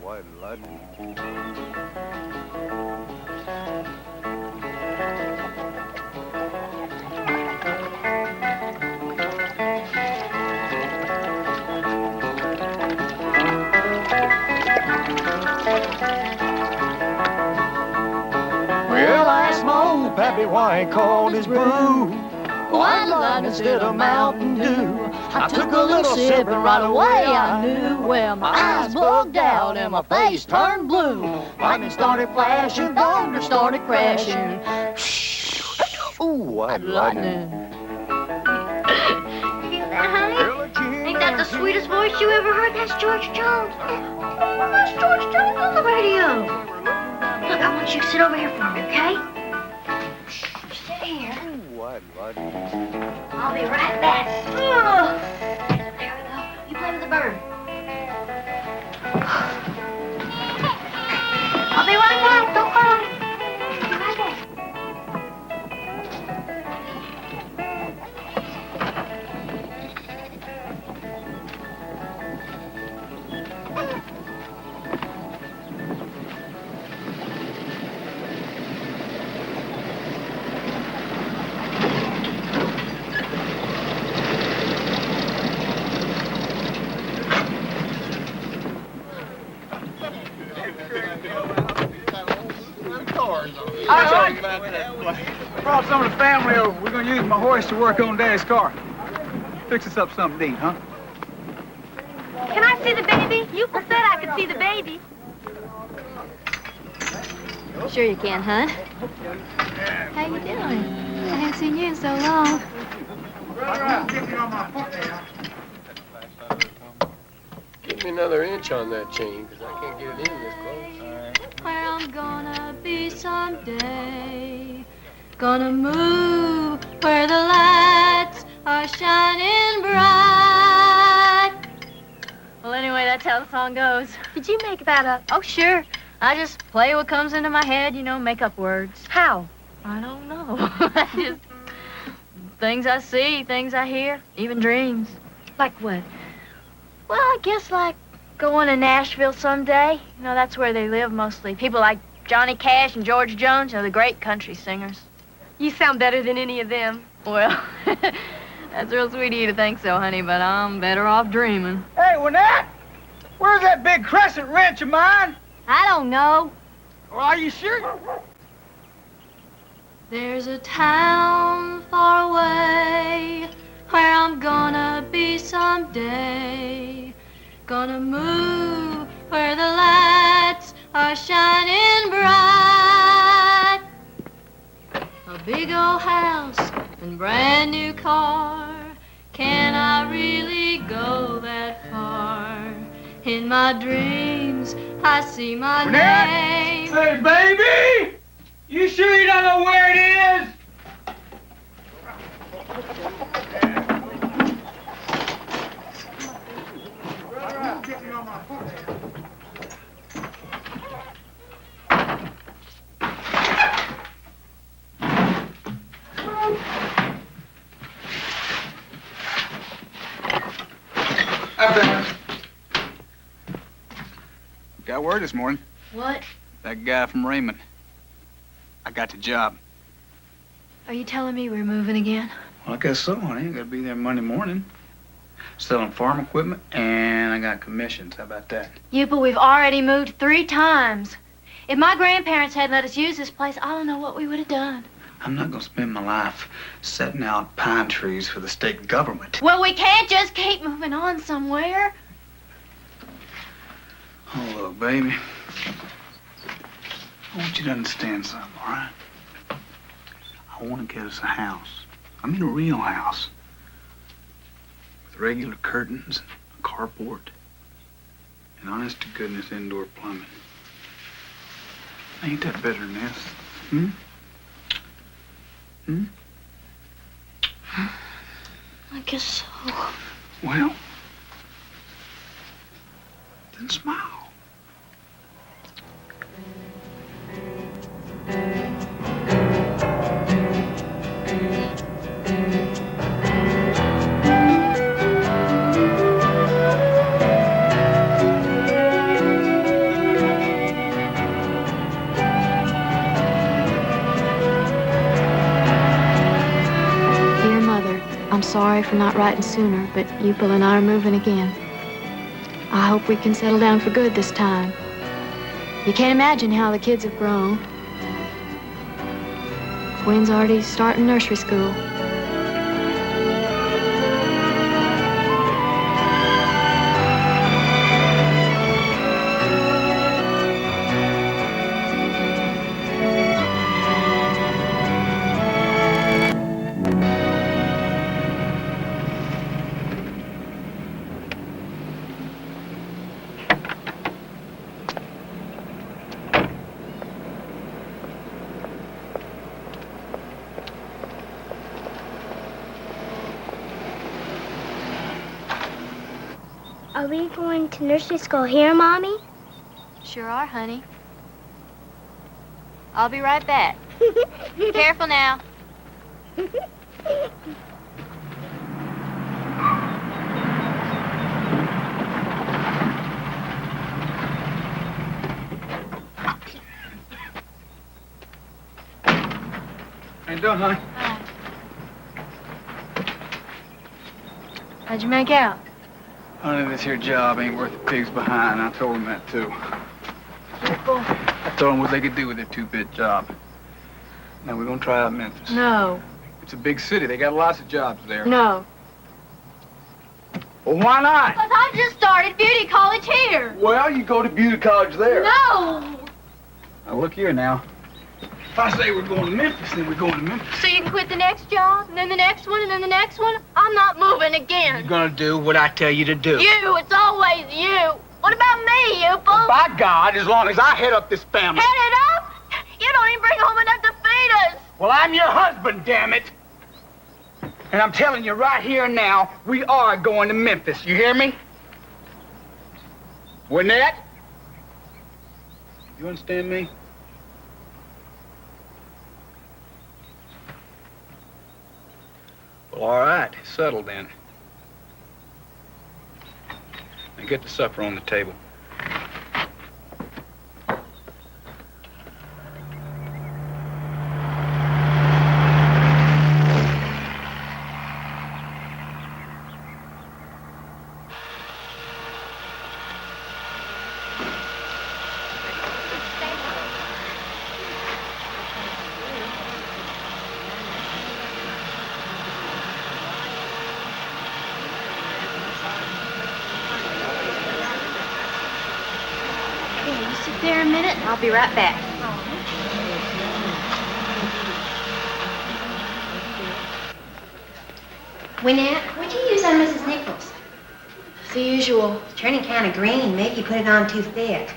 White lightning. Well, I asked my old pappy why he called his brew White Lightning instead of Mountain Dew. I took a little sip and right away I knew. Well, my eyes bugged out and my face turned blue. Lightning started flashing, thunder started crashing. Ooh, White Lightning. Hear that, honey? Ain't that the sweetest voice you ever heard? That's George Jones. That's George Jones on the radio. Look, I want you to sit over here for me, okay? Sit here. Ooh, White Lightning. I'll be right back. Oh. There we go. You play with the bird. I'll be right back. Don't cry. I'll be right back. Brought some of the family over. We're going to use my horse to work on Dad's car. Fix us up something to eat, huh? Can I see the baby? You said I could see the baby. Sure you can, hon. How you doing? I haven't seen you in so long. Give me another inch on that chain, because I can't get it in this close. Where I'm gonna be someday. Gonna move where the lights are shining bright. Well, anyway, that's how the song goes. Did you make that up? Oh, sure. I just play what comes into my head, you know, make up words. How? I don't know. Just things I see, things I hear, even dreams. Like what? Well, I guess like going to Nashville someday. You know, that's where they live mostly. People like Johnny Cash and George Jones, you know, the great country singers. You sound better than any of them. Well, that's real sweet of you to think so, honey, but I'm better off dreaming. Hey, Wynette! Where's that big crescent wrench of mine? I don't know. Well, are you sure? There's a town far away where I'm gonna be someday. Gonna move where the lights are shining bright. A big old house and brand new car. Can I really go that far? In my dreams, I see my name. Hey, baby! You sure you don't know where it is? Got word this morning. What? That guy from Raymond. I got the job. Are you telling me we're moving again? Well, I guess so, honey. I gotta be there Monday morning. Selling farm equipment, and I got commissions. How about that? You, but we've already moved 3 times. If my grandparents hadn't let us use this place, I don't know what we would have done. I'm not gonna spend my life setting out pine trees for the state government. Well, we can't just keep moving on somewhere. Oh, look, baby. I want you to understand something, all right? I want to get us a house. I mean a real house. With regular curtains, a carport, and honest-to-goodness indoor plumbing. Ain't that better than this? Hmm? Hmm? I guess so. Well, then smile. sorry for not writing sooner, but Upal and I are moving again. I hope we can settle down for good this time. You can't imagine how the kids have grown. Gwen's already starting nursery school. Are we going to nursery school here, Mommy? Sure are, honey. I'll be right back. Careful now. How you doing, honey? How'd you make out? Honey, this here job ain't worth the pigs behind. I told him that, too. I told him what they could do with their two-bit job. Now, we're gonna try out Memphis. No. It's a big city. They got lots of jobs there. No. Well, why not? Because I just started beauty college here. Well, you go to beauty college there. No. Now, look here now. If I say we're going to Memphis, then we're going to Memphis. So you can quit the next job, and then the next one, and then the next one? I'm not moving again. You're gonna do what I tell you to do. You, it's always you. What about me, Upal? By God, as long as I head up this family. Head it up? You don't even bring home enough to feed us. Well, I'm your husband, damn it. And I'm telling you right here and now, we are going to Memphis. You hear me? Wynette? You understand me? Well, all right. Settle then. And get the supper on the table. There a minute, and I'll be right back. Wynette, what'd you use on Mrs. Nichols? The usual. It's turning kind of green. Maybe you put it on too thick.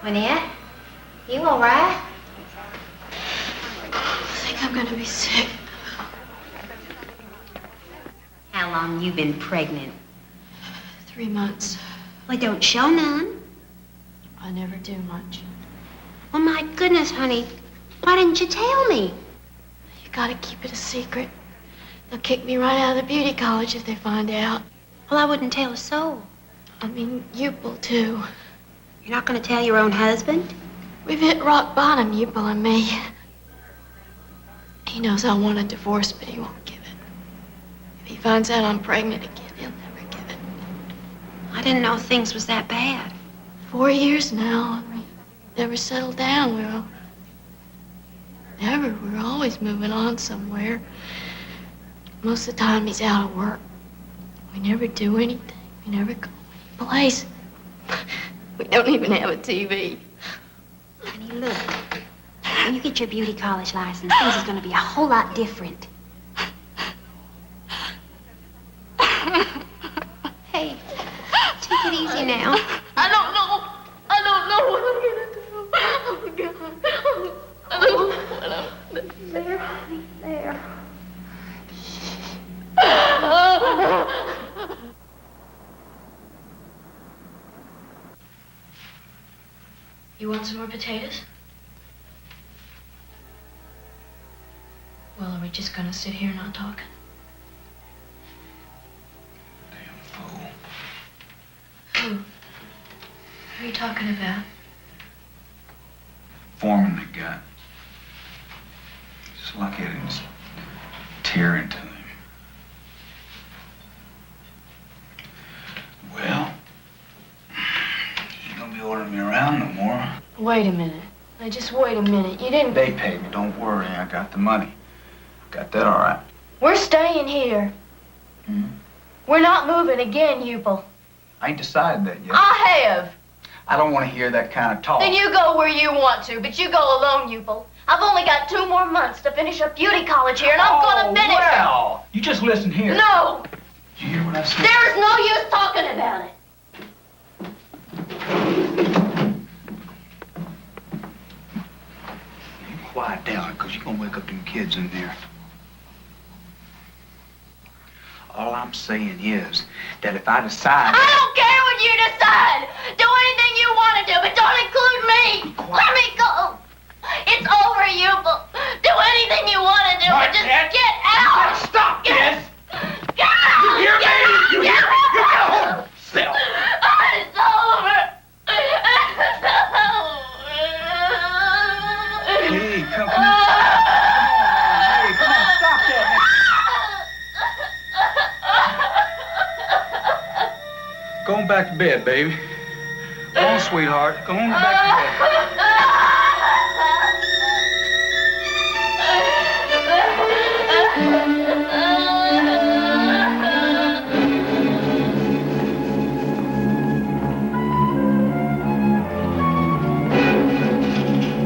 Wynette, you all right? I think I'm gonna be sick. How long you been pregnant? 3 months. Well, don't show none. I never do much. Oh, my goodness, honey. Why didn't you tell me? You gotta keep it a secret. They'll kick me right out of the beauty college if they find out. Well, I wouldn't tell a soul. I mean, Upal, too. You're not going to tell your own husband? We've hit rock bottom, Upal and me. He knows I want a divorce, but he won't give it. If he finds out I'm pregnant again, he'll never give it. I didn't know things was that bad. 4 years now. I mean, never settled down. We're always moving on somewhere. Most of the time he's out of work. We never do anything. We never go any place. We don't even have a TV. Honey, look. When you get your beauty college license, things is going to be a whole lot different. Hey, take it easy now. I don't know what I'm gonna do. Oh, God. I don't know what I'm gonna do. There, honey, there. You want some more potatoes? Well, are we just gonna sit here not talking? Damn fool. Who? Who are you talking about? Foreman they got. Just lucky I didn't tear into him. order me around no more. Wait a minute. Now, just wait a minute. You didn't... They paid me. Don't worry. I got the money. Got that all right. We're staying here. Hmm? We're not moving again, Upel. I ain't decided that yet. I have. I don't want to hear that kind of talk. Then you go where you want to, but you go alone, Upel. I've only got 2 more months to finish up beauty college here, and I'm gonna finish it. Well, you just listen here. No! Did you hear what I said? There is no use talking about it. You quiet down, because you're going to wake up them kids in there. All I'm saying is that if I decide... I don't care what you decide. Do anything you want to do, but don't include me. Let me go. It's over, Upel. Do anything you want to do, but just get out. Stop this! Get out. You hear me? You hear me? You get home. Self. It's over. Hey, come on. Hey, come on, stop that. Go on back to bed, baby. Go on, sweetheart. Go on back to bed.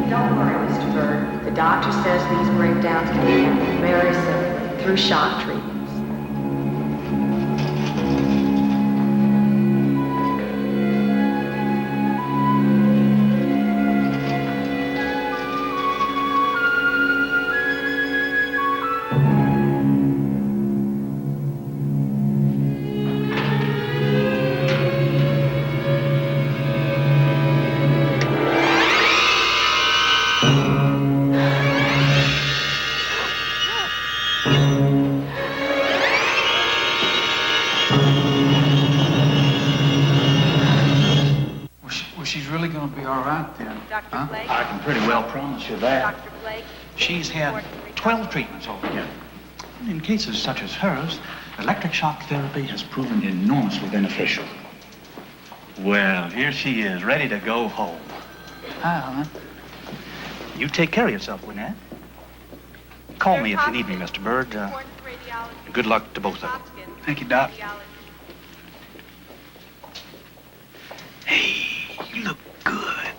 Don't worry, Mr. Bird. The doctor says these breakdowns can be handled very simply through shock treatments. Well, she's really going to be all right then. Dr. Blake? I can pretty well promise you that. Dr. Blake? She's had 12 treatments altogether. In cases such as hers, electric shock therapy has proven enormously beneficial. Well, here she is, ready to go home. Hi, hon. You take care of yourself, Wynette. Call me if you need me, Mr. Bird. Good luck to both of you. Thank you, Doc. Hey, you look good.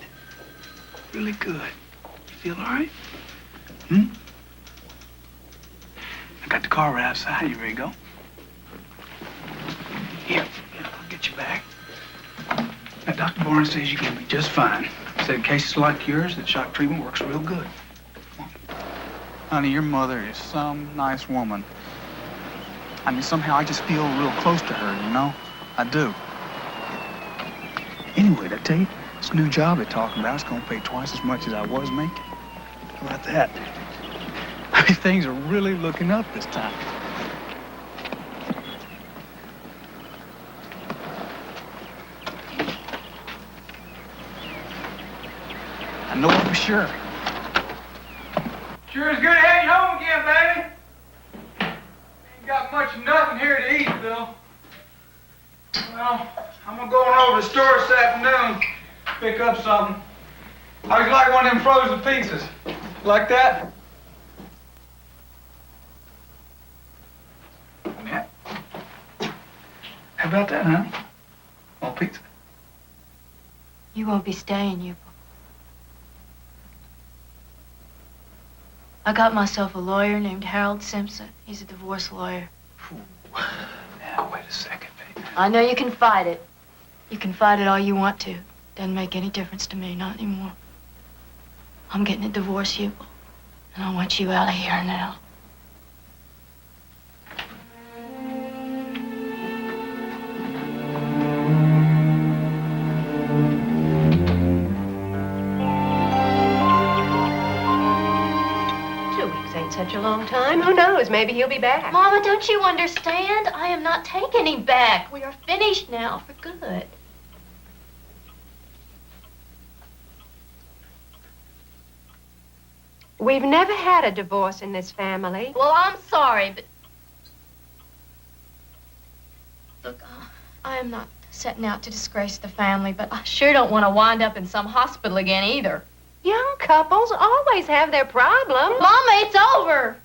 Really good. You feel all right? Hmm? I got the car right outside. You ready to go? Here, I'll get you back. Now, Dr. Barnes says you're going to be just fine. He said in cases like yours, that shock treatment works real good. Come on. Honey, your mother is some nice woman. I mean, somehow I just feel real close to her, you know? I do. Anyway, I tell you, this new job they're talking about is going to pay twice as much as I was making. How about that? I mean, things are really looking up this time. I know it for sure. Sure is good to have you home again, baby. Ain't got much of nothing here to eat, Bill. Well, I'm gonna go on over to the store this afternoon, pick up something. How'd you like one of them frozen pizzas? Like that? Yeah. How about that, huh? Want pizza? You won't be staying, Upel. I got myself a lawyer named Harold Simpson. He's a divorce lawyer. Now, wait a second, baby. I know you can fight it. You can fight it all you want to. Doesn't make any difference to me, not anymore. I'm getting a divorce, Upel. And I want you out of here now. Such a long time. Who knows? Maybe he'll be back. Mama, don't you understand? I am not taking him back. We are finished now for good. We've never had a divorce in this family. Well, I'm sorry, but... Look, I am not setting out to disgrace the family, but I sure don't want to wind up in some hospital again either. Young couples always have their problems. Mama, it's over.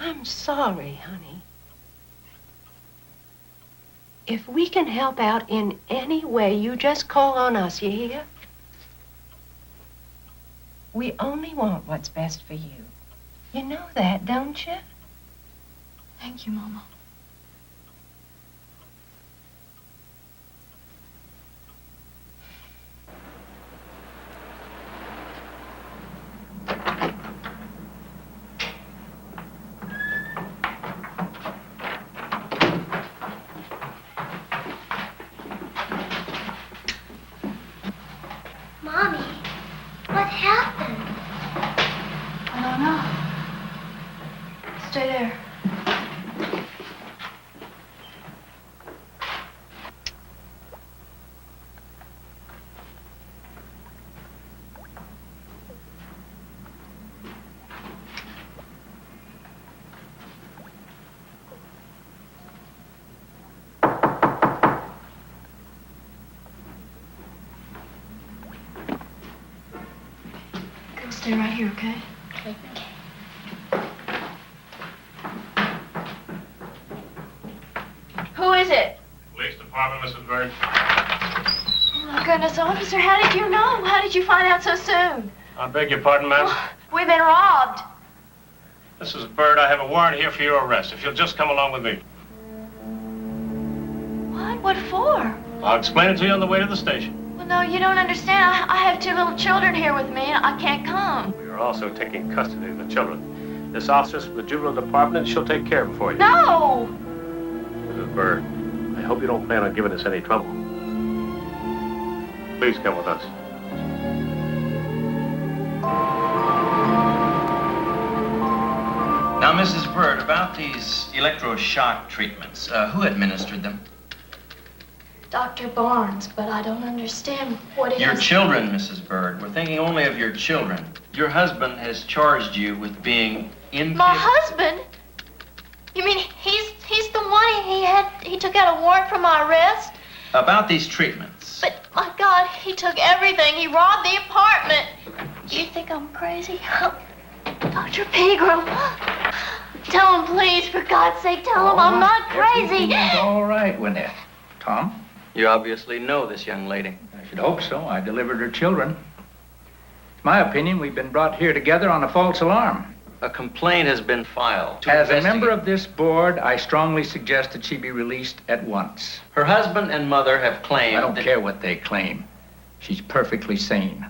I'm sorry, honey. If we can help out in any way, you just call on us, you hear? We only want what's best for you. You know that, don't you? Thank you, Mama. Mommy, what happened? I don't know. Stay there. Go stay right here, okay? Who is it? Police department, Mrs. Bird. Oh, my goodness, officer, how did you know? How did you find out so soon? I beg your pardon, ma'am. We've been robbed. Mrs. Bird, I have a warrant here for your arrest. If you'll just come along with me. What? What for? I'll explain it to you on the way to the station. Well, no, you don't understand. I have two little children here with me, and I can't come. We are also taking custody of the children. This officer's from the juvenile department, and she'll take care of them for you. No! Mrs. Bird, I hope you don't plan on giving us any trouble. Please come with us. Now, Mrs. Bird, about these electroshock treatments, who administered them? Dr. Barnes, but I don't understand what it Your is. children, Mrs. Bird. We're thinking only of your children. Your husband has charged you with being incapable. My husband? You mean he's the one he took out a warrant for my arrest? About these treatments. But my God, he took everything. He robbed the apartment. You think I'm crazy? Dr. Pegram, tell him, please, for God's sake, tell him I'm not crazy. Everything's all right, Wynette. Tom? You obviously know this young lady. I should hope so. I delivered her children. It's my opinion we've been brought here together on a false alarm. A complaint has been filed. As a member of this board, I strongly suggest that she be released at once. Her husband and mother have claimed I don't care what they claim. She's perfectly sane.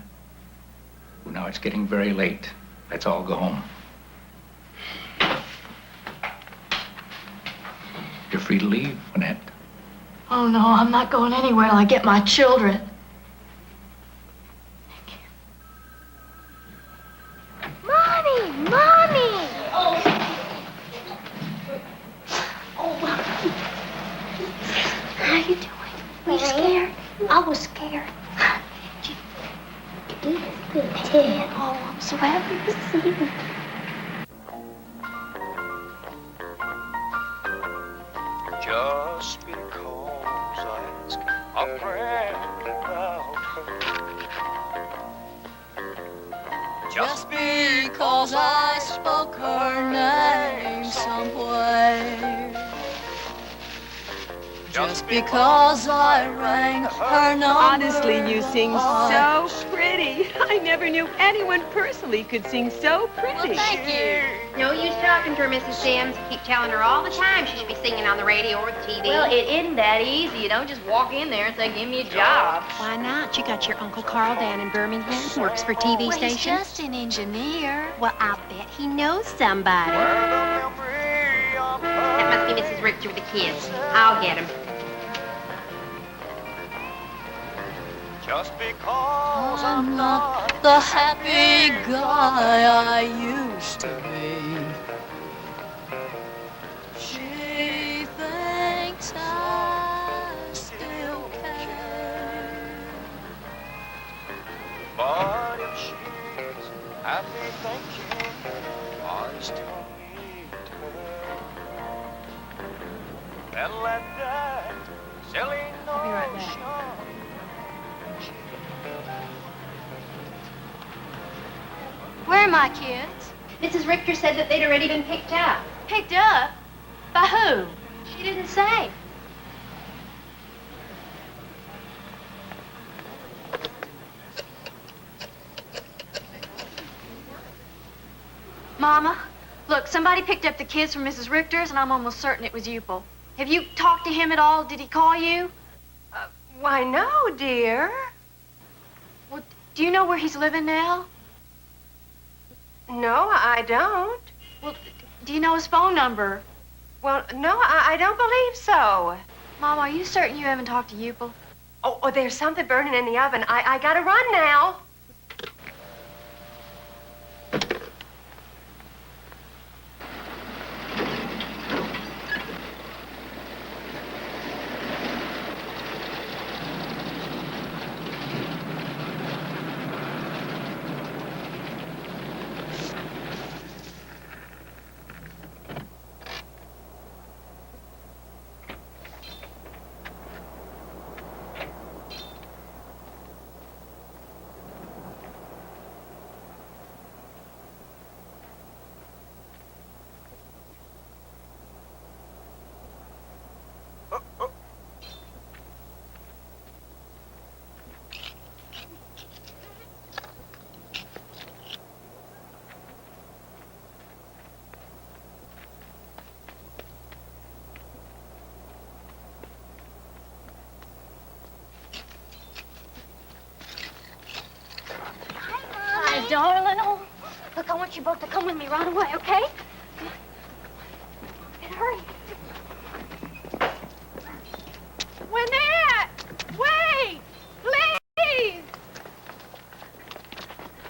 Well, now it's getting very late. Let's all go home. You're free to leave, Wynette. Oh, no, I'm not going anywhere till I get my children. Mommy! Mommy! How you doing? Were you scared? I was scared. He was good, too. Oh, I'm so happy to see you. Just because I ask a friend about her. Just because I spoke her name somewhere. Just because I rang her number. Honestly, you sing so pretty. I never knew anyone personally could sing so pretty. Well, thank you. No use talking to her, Mrs. Sims. Keep telling her all the time she should be singing on the radio or the TV. Well, it isn't that easy. You don't just walk in there and say, give me a job. Why not? You got your Uncle Carl down in Birmingham. Works for TV Well, he's stations. just an engineer. Well, I'll bet he knows somebody. That must be Mrs. Richter with the kids. I'll get him. just because I'm not the happy guy I used to be. She thinks I still care. But if she's happy thinking I still need her, then let that silly I'll be right back. notion. Where are my kids? Mrs. Richter said that they'd already been picked up. Picked up? By who? She didn't say. Mama, look, somebody picked up the kids from Mrs. Richter's, and I'm almost certain it was Upel. Have you talked to him at all? Did he call you? Why, no, dear. Well, do you know where he's living now? No, I don't. Well, do you know his phone number? Well, no, I don't believe so. Mom, are you certain you haven't talked to Upel? Oh, there's something burning in the oven. I gotta run now. Hi, darling. Oh, look, I want you both to come with me right away, okay? And hurry. Wynette! Wait! Please!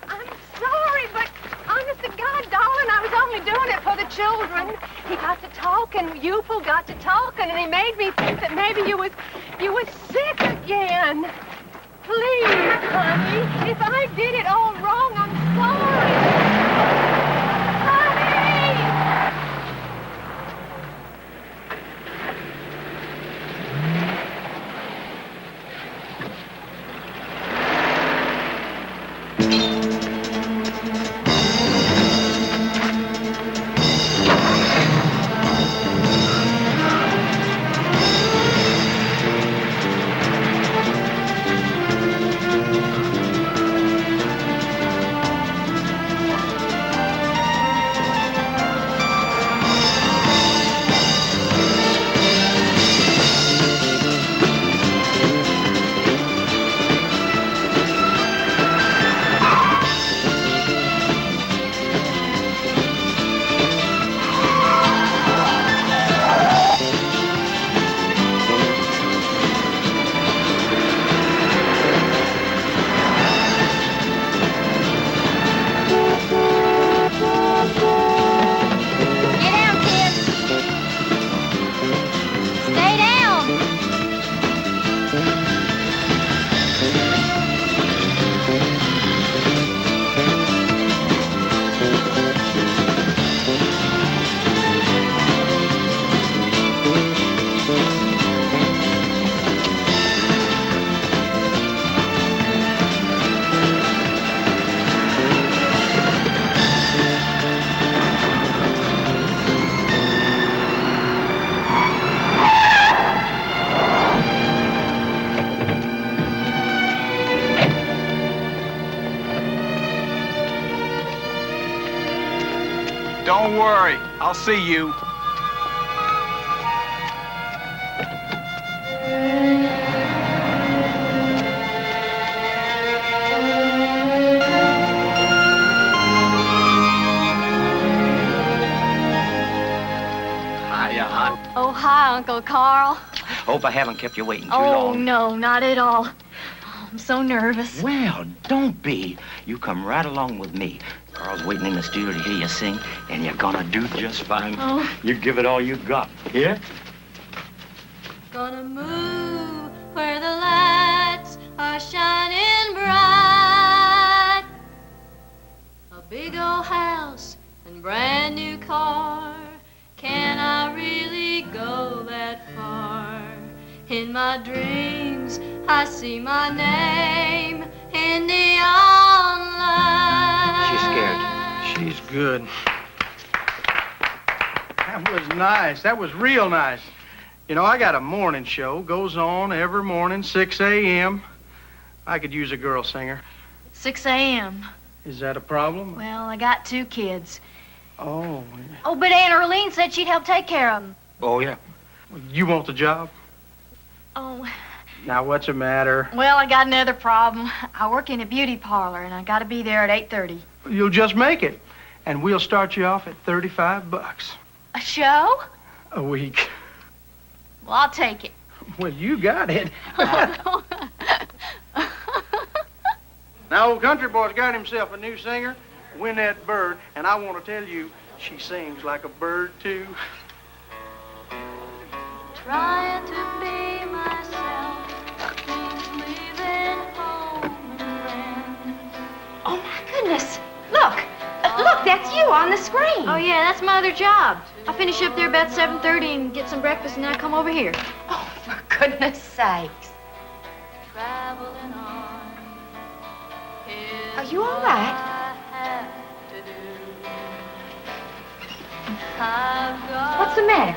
I'm sorry, but honest to God, darling, I was only doing it for the children. He got to talking, Upel got to talking, and he made me think that maybe you was sick again. Please, honey, if I did it all wrong, I'm sorry. Honey! Don't worry, I'll see you. Hiya, hon. Oh, hi, Uncle Carl. Hope I haven't kept you waiting too Oh, long. no, not at all. I'm so nervous. Well, don't be. You come right along with me. Carl's waiting in the studio to hear you sing, and you're gonna do just fine. Oh. You give it all you got. Here? Gonna move where the lights are shining bright. A big old house and brand new car. Can I really go that far? In my dreams, I see my name in neon lights. She's scared. She's good. That was nice. That was real nice. You know, I got a morning show. Goes on every morning, 6 a.m. I could use a girl singer. 6 a.m. Is that a problem? Well, I got 2 kids. Oh. Oh, but Aunt Earlene said she'd help take care of them. Oh, yeah. You want the job? Oh, Now, what's the matter? well, I got another problem. I work in a beauty parlor, and I got to be there at 8:30. You'll just make it. And we'll start you off at $35 A show? a week. Well, I'll take it. Well, you got it. Now, old country boy's got himself a new singer, WYNETTE Bird, and I want to tell you, she sings like a bird, too. Trying to be myself, means leaving home and friends. Oh, my goodness. Look. Look, that's you on the screen. Oh, yeah, that's my other job. I finish up there about 7:30 and get some breakfast, and then I come over here. Oh, for goodness sakes. Traveling on. Are you all right? What's the matter?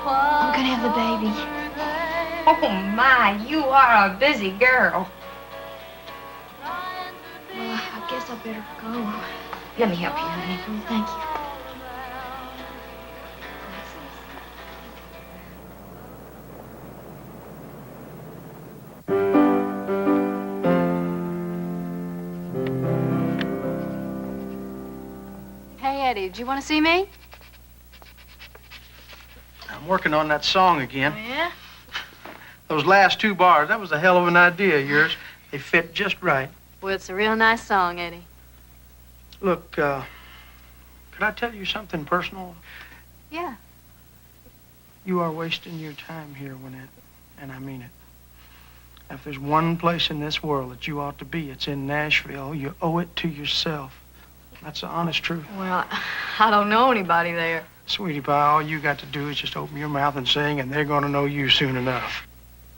I'm gonna have the baby. Oh, my, you are a busy girl. Well, I guess I better go. Let me help you, honey. Oh, thank you. Hey, Eddie, did you want to see me? I'm working on that song again. Oh, yeah? Those last 2 bars, that was a hell of an idea of yours. They fit just right. Well, it's a real nice song, Eddie. Look, could I tell you something personal? Yeah. You are wasting your time here, WYNETTE, and I mean it. If there's one place in this world that you ought to be, it's in Nashville. You owe it to yourself. That's the honest truth. Well, I don't know anybody there. Sweetie pie, all you got to do is just open your mouth and sing, and they're going to know you soon enough.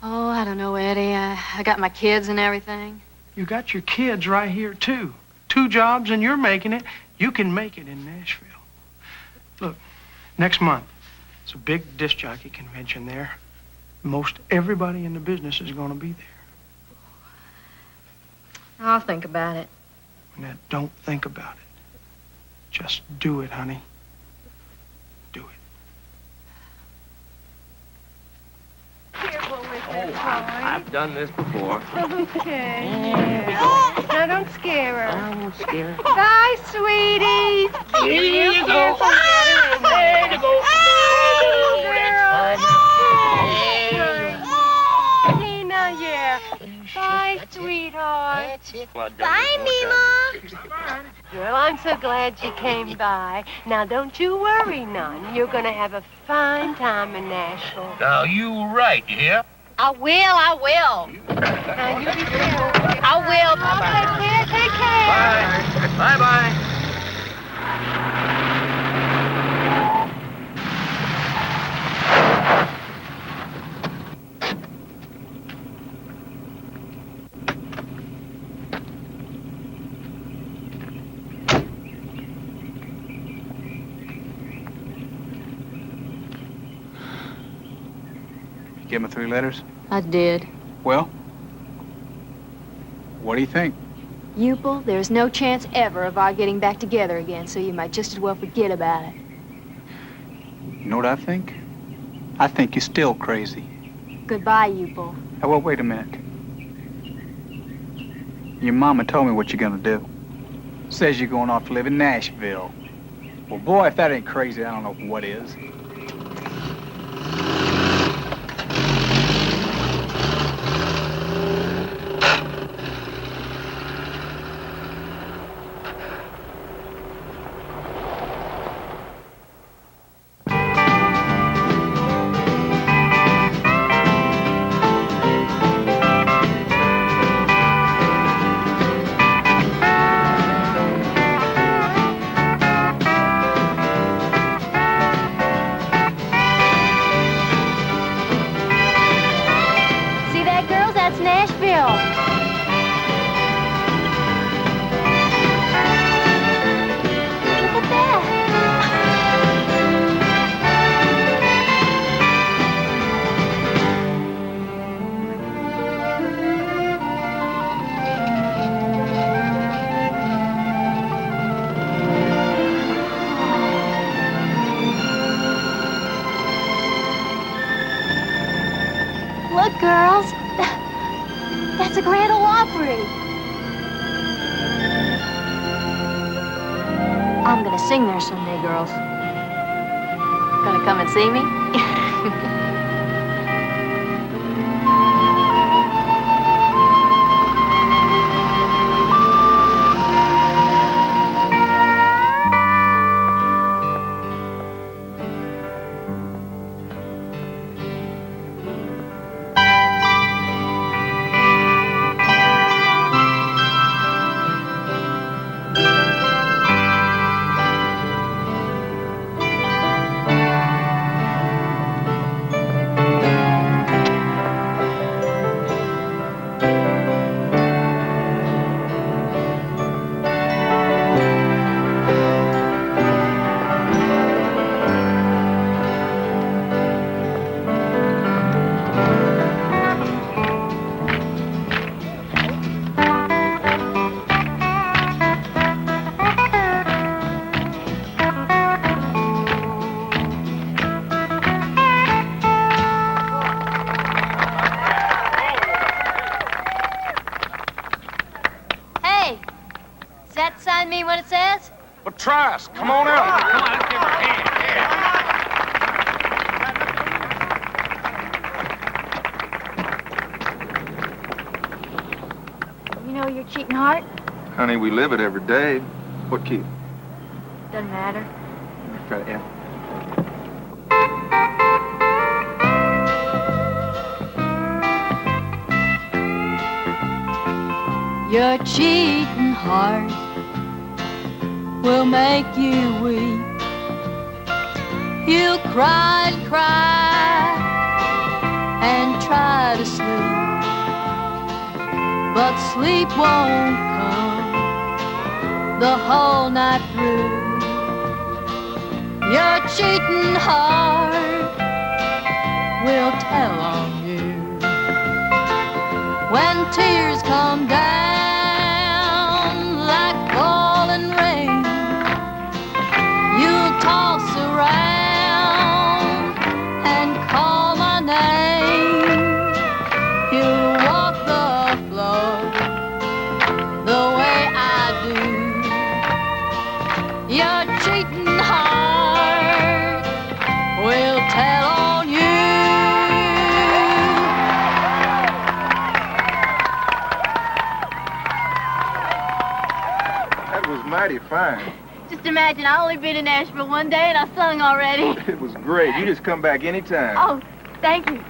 Oh, I don't know, Eddie. I got my kids and everything. You got your kids right here, too. 2 jobs, and you're making it. You can make it in Nashville. Look, next month, it's a big disc jockey convention there. Most everybody in the business is going to be there. I'll think about it. WYNETTE, don't think about it. Just do it, honey. Do it. Oh, I've done this before. Okay. Now, don't scare her. I won't scare her. Bye, sweeties. Here you go. There you go. Tina, yeah. Bye, sweetheart. Bye, Mima. Well, I'm so glad you came by. Now, don't you worry none. You're going to have a fine time in Nashville. Now, you right, you hear? I will. Now, you be careful. I will. Bye-bye. Take care. Bye. Bye-bye. You give me 3 letters? I did. Well, what do you think? Upal, there's no chance ever of our getting back together again, so you might just as well forget about it. You know what I think? I think you're still crazy. Goodbye, Upal. Hey, well, wait a minute. Your mama told me what you're gonna do. Says you're going off to live in Nashville. Well, boy, if that ain't crazy, I don't know what is. I'm gonna sing there someday, girls. Gonna come and see me? Hey, does that sign mean what it says? Well, try us. Come on out. Come on, let's give her a hand. You know your cheating heart? Honey, we live it every day. What key? Doesn't matter. Try it, yeah. Your cheating heart will make you weep. You'll cry and cry and try to sleep, but sleep won't come the whole night through. Your cheating heart will tell on you when tears come down like falling rain. You'll toss around and call my name. You'll walk the floor the way I do. Your cheating heart will tell on you. That was mighty fine. Just imagine, I only been in Nashville one day and I sung already. It was great. You just come back anytime. Oh, thank you.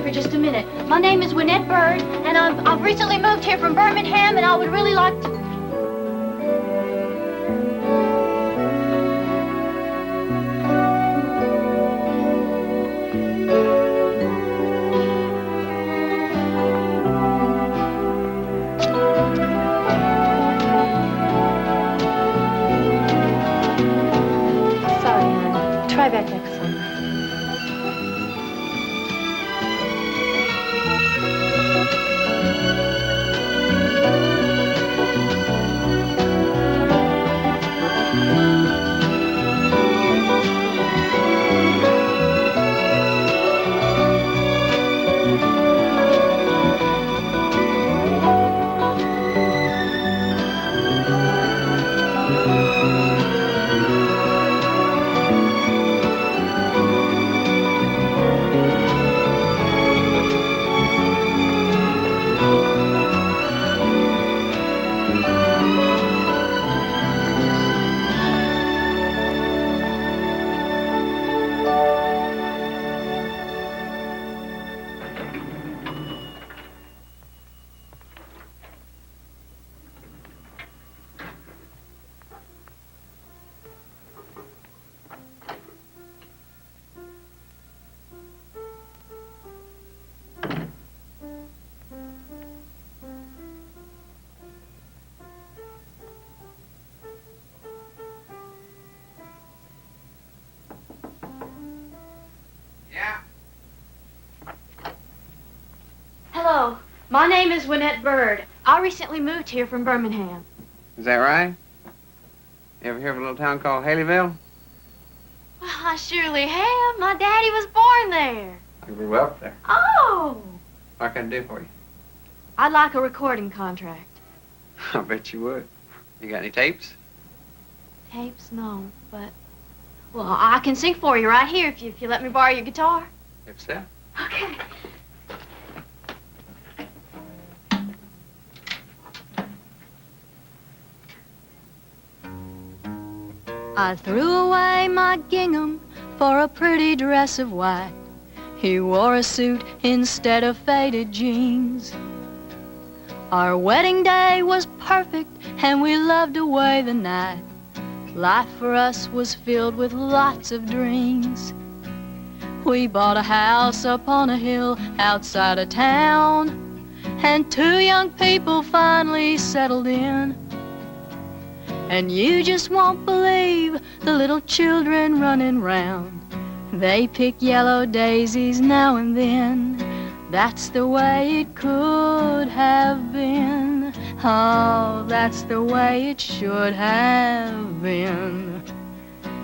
For just a minute. My name is WYNETTE Bird, and I've recently moved here from Birmingham, and I would really like to... Sorry, honey. Try back next summer. My name is Wynette Bird. I recently moved here from Birmingham. Is that right? You ever hear of a little town called Haleyville? Well, I surely have. My daddy was born there. I grew up there. Oh! What can I do for you? I'd like a recording contract. I bet you would. You got any tapes? Tapes? No, but... Well, I can sing for you right here if you let me borrow your guitar. If so. Okay. I threw away my gingham for a pretty dress of white. He wore a suit instead of faded jeans. Our wedding day was perfect and we loved away the night. Life for us was filled with lots of dreams. We bought a house up on a hill outside of town, and 2 young people finally settled in. And you just won't believe the little children running round. They pick yellow daisies now and then. That's the way it could have been. Oh, that's the way it should have been.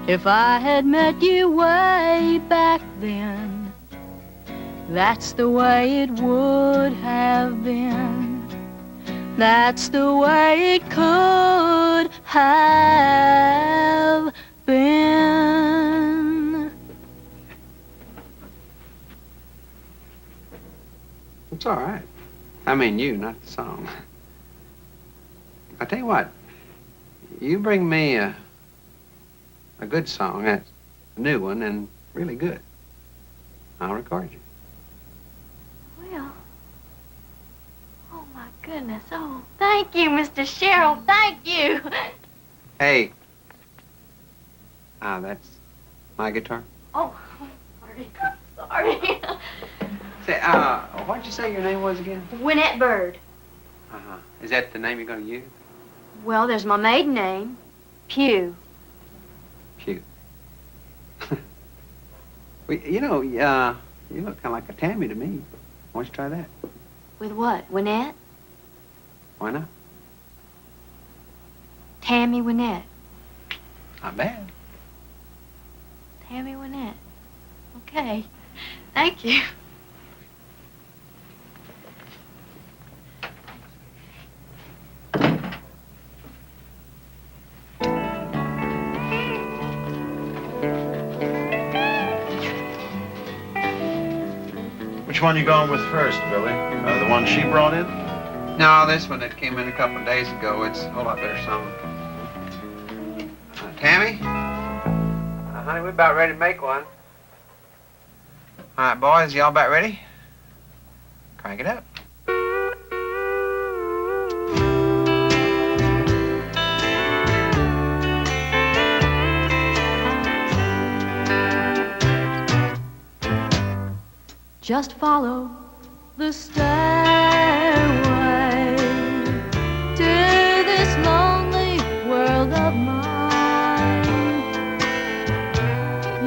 If I had met you way back then, that's the way it would have been. That's the way it could have been. It's all right. I mean you, not the song. I tell you what, you bring me a good song, that's a new one and really good. I'll record you. Well, oh my goodness. Oh, thank you, Mr. Sherrill. Thank you. Hey. That's my guitar. Oh, sorry. Sorry. Say, what'd you say your name was again? Wynette Bird. Uh-huh. Is that the name you're going to use? Well, there's my maiden name, Pugh. Pugh. Well, you know, you look kind of like a Tammy to me. Why don't you try that? With what, Wynette? Why not? Tammy Wynette. Not bad. Tammy Wynette. Okay. Thank you. Which one you going with first, Billy? The one she brought in? No, this one that came in a couple of days ago. It's a whole lot better song. Tammy? Honey, we're about ready to make one. All right, boys, y'all about ready? Crank it up. Just follow the stairway to this lonely world of mine.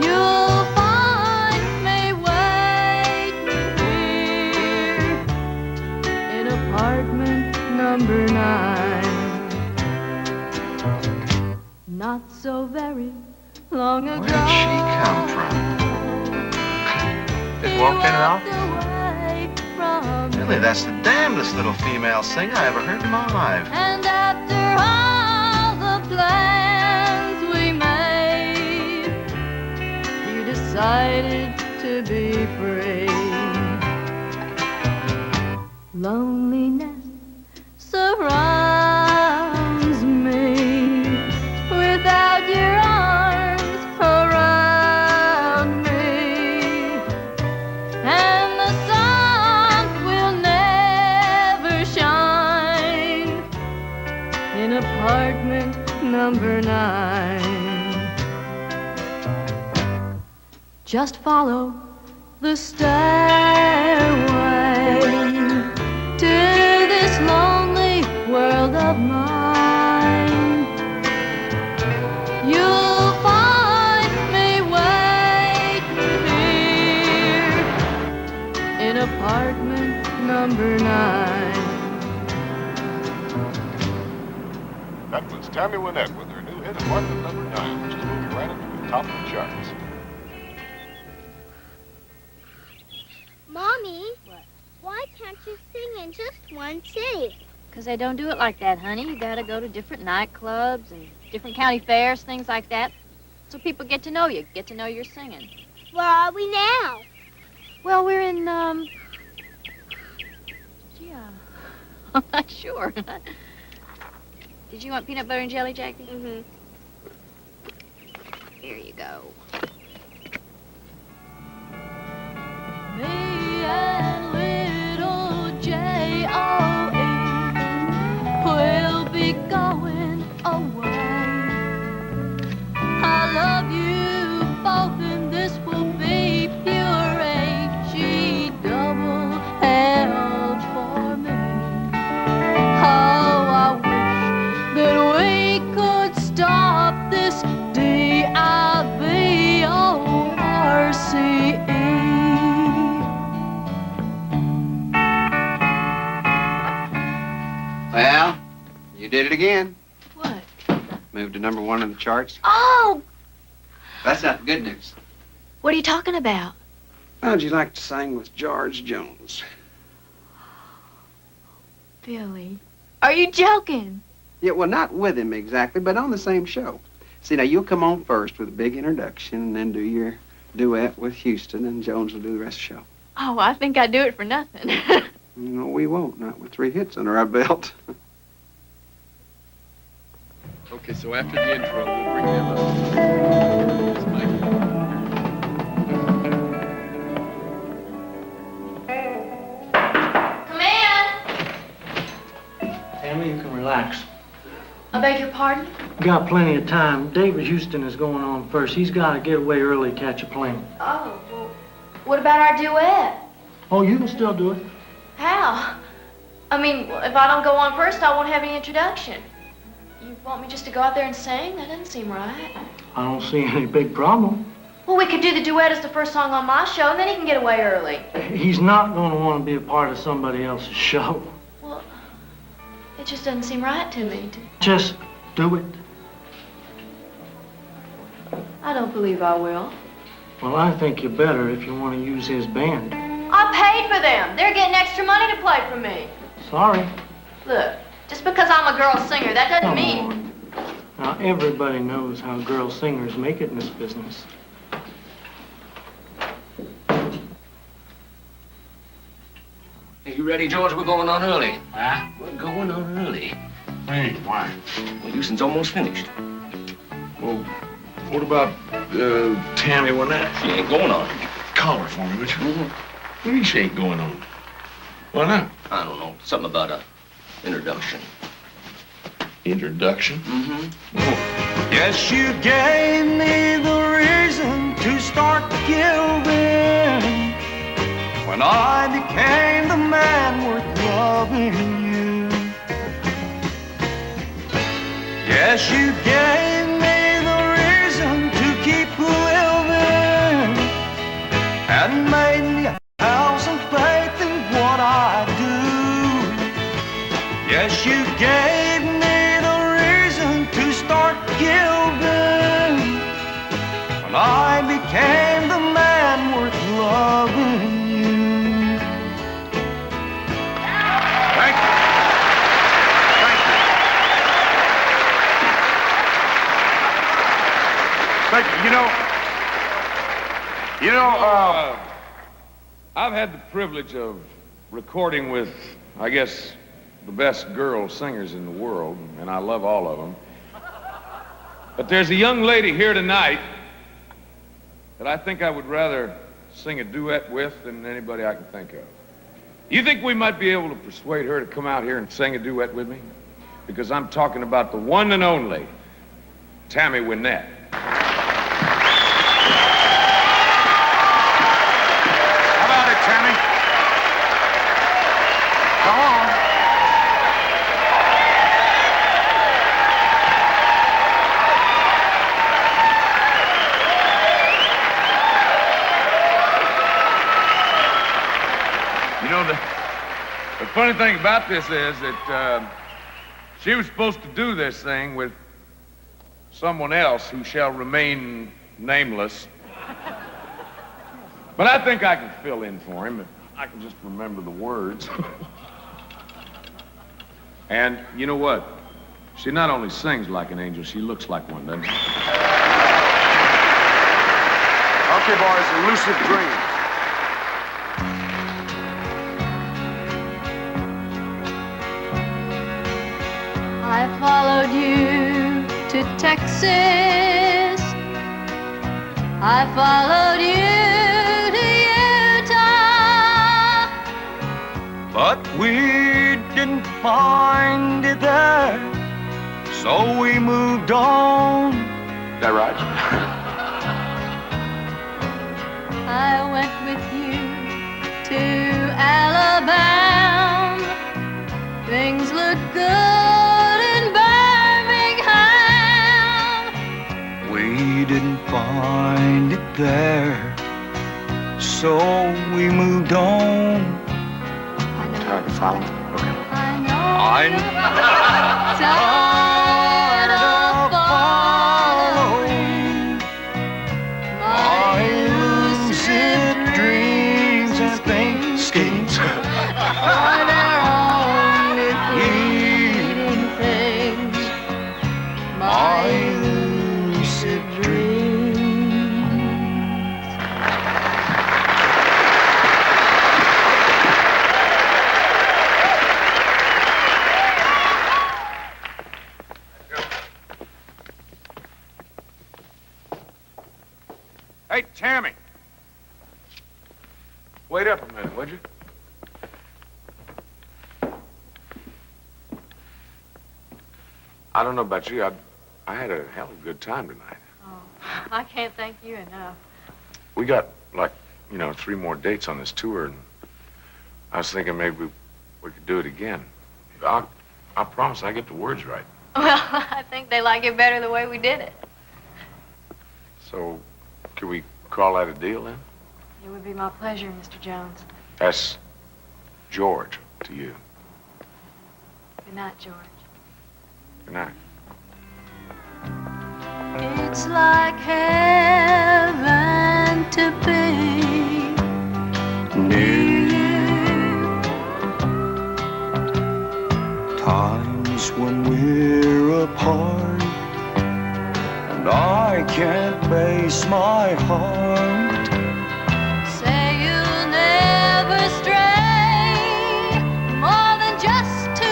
You'll find me waiting here in apartment number 9. Not so very long ago. Where'd she come from? Just walked in and out? Really, that's the damnedest little female singer I ever heard in my life. And after all the plans we made, you decided to be free. Loneliness surrounds me without your arms around me. And the sun will never shine in apartment number 9. Just follow the stairway to this lonely world of mine. You'll find me waiting here in apartment number 9. That was Tammy Wynette with her new hit at mark at #9, which is moving right into the top of the charts. Mommy, why can't you sing in just one city? Because they don't do it like that, honey. You gotta go to different nightclubs and different county fairs, things like that. So people get to know you, get to know you're singing. Where are we now? Well, we're in, gee, I'm not sure. Did you want peanut butter and jelly, Jackie? Mm-hmm. Here you go. Me and little J.O.E. will be going away. I love you both, and this will be pure H-E double L for me. Oh, I wish that we could stop this D-I-V-O-R-C-E. Well, you did it again. What? Moved to #1 in the charts. Oh, That's not the good news. what are you talking about? How'd you like to sing with George Jones? Billy, are you joking? Yeah, well, not with him exactly, but on the same show. See, now you'll come on first with a big introduction and then do your duet with Houston, and Jones will do the rest of the show. Oh, I think I'd do it for nothing. No, we won't. Not with 3 hits under our belt. Okay, so after the intro, we'll bring them up. It's Mike. Come in. Tammy, you can relax. I beg your pardon? Got plenty of time. David Houston is going on first. He's got to get away early to catch a plane. Oh, well, what about our duet? Oh, you can still do it. How? I mean, if I don't go on first, I won't have any introduction. You want me just to go out there and sing? That doesn't seem right. I don't see any big problem. Well, we could do the duet as the first song on my show, and then he can get away early. He's not going to want to be a part of somebody else's show. Well, it just doesn't seem right to me. Just do it. I don't believe I will. Well, I think you better if you want to use his band. I paid for them. They're getting extra money to play for me. Sorry. Look, just because I'm a girl singer, that doesn't Come mean... on. Now, everybody knows how girl singers make it in this business. Are you ready, George? We're going on early. Huh? We're going on early. Hey, why? Well, Houston's almost finished. Well, what about Tammy Wynette? She ain't going on. Call her for me, would you? What do you mean she ain't going on? Why not? I don't know. Something about a introduction. Introduction? Mm-hmm. Yes, you gave me the reason to start giving when I became the man worth loving you. Yes, you gave me the reason to keep living and made me have some faith in what I do. Yes, you gave me the reason to start giving when I became the man worth loving you. Thank you. Thank you. You know, I've had the privilege of recording with, I guess, the best girl singers in the world, and I love all of them. But there's a young lady here tonight that I think I would rather sing a duet with than anybody I can think of. You think we might be able to persuade her to come out here and sing a duet with me? Because I'm talking about the one and only Tammy Wynette. how about it, Tammy? Come on. You know, the funny thing about this is that She was supposed to do this thing with someone else who shall remain nameless. But I think I can fill in for him if I can just remember the words. And you know what? She not only sings like an angel, she looks like one, doesn't she? Okay, boys, Elusive Dreams. I followed you to Texas. I followed you to Utah. But we didn't find it there, so we moved on. Is that right? I went with you to Alabama. Things look good in Birmingham. We didn't find it there, so we moved on. Tired of following? Okay. I know. Tired of following my elusive dreams and schemes. For their only fleeting things. My elusive dreams. Hey, Tammy. Wait up a minute, would you? I don't know about you. I had a hell of a good time tonight. Oh, I can't thank you enough. We got, like, 3 more dates on this tour, and I was thinking maybe we could do it again. I promise I get the words right. Well, I think they like it better the way we did it. So, can we call that a deal, then? It would be my pleasure, Mr. Jones. That's George to you. Good night, George. Good night. It's like heaven to be near you. Times when we're apart, and I can't face my heart. Say you'll never stray more than just 2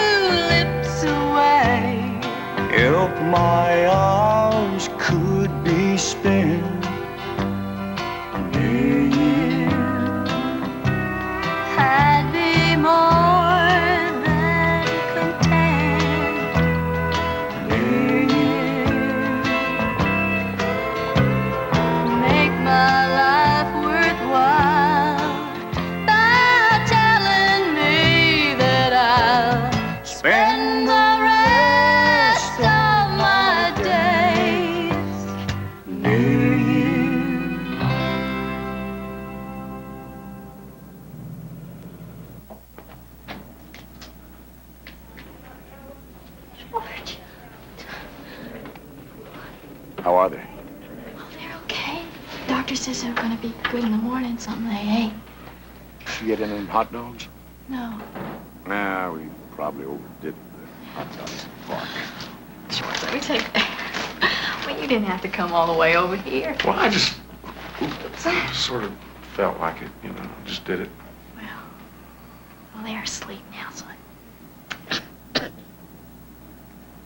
lips away. If my hours could be spent near you, I'd be more than content near you. make my life worthwhile by telling me that I'll spend the rest of my days Near you. George. How are they? Oh, they're okay. Doctor says they're gonna be good in the morning, something they ate. Did you get any of them hot dogs? No. Nah, we probably overdid the hot dogs. Fuck. George, let me take that. Well, you didn't have to come all the way over here. Well, I just sort of felt like it, just did it. Well, they're asleep now, so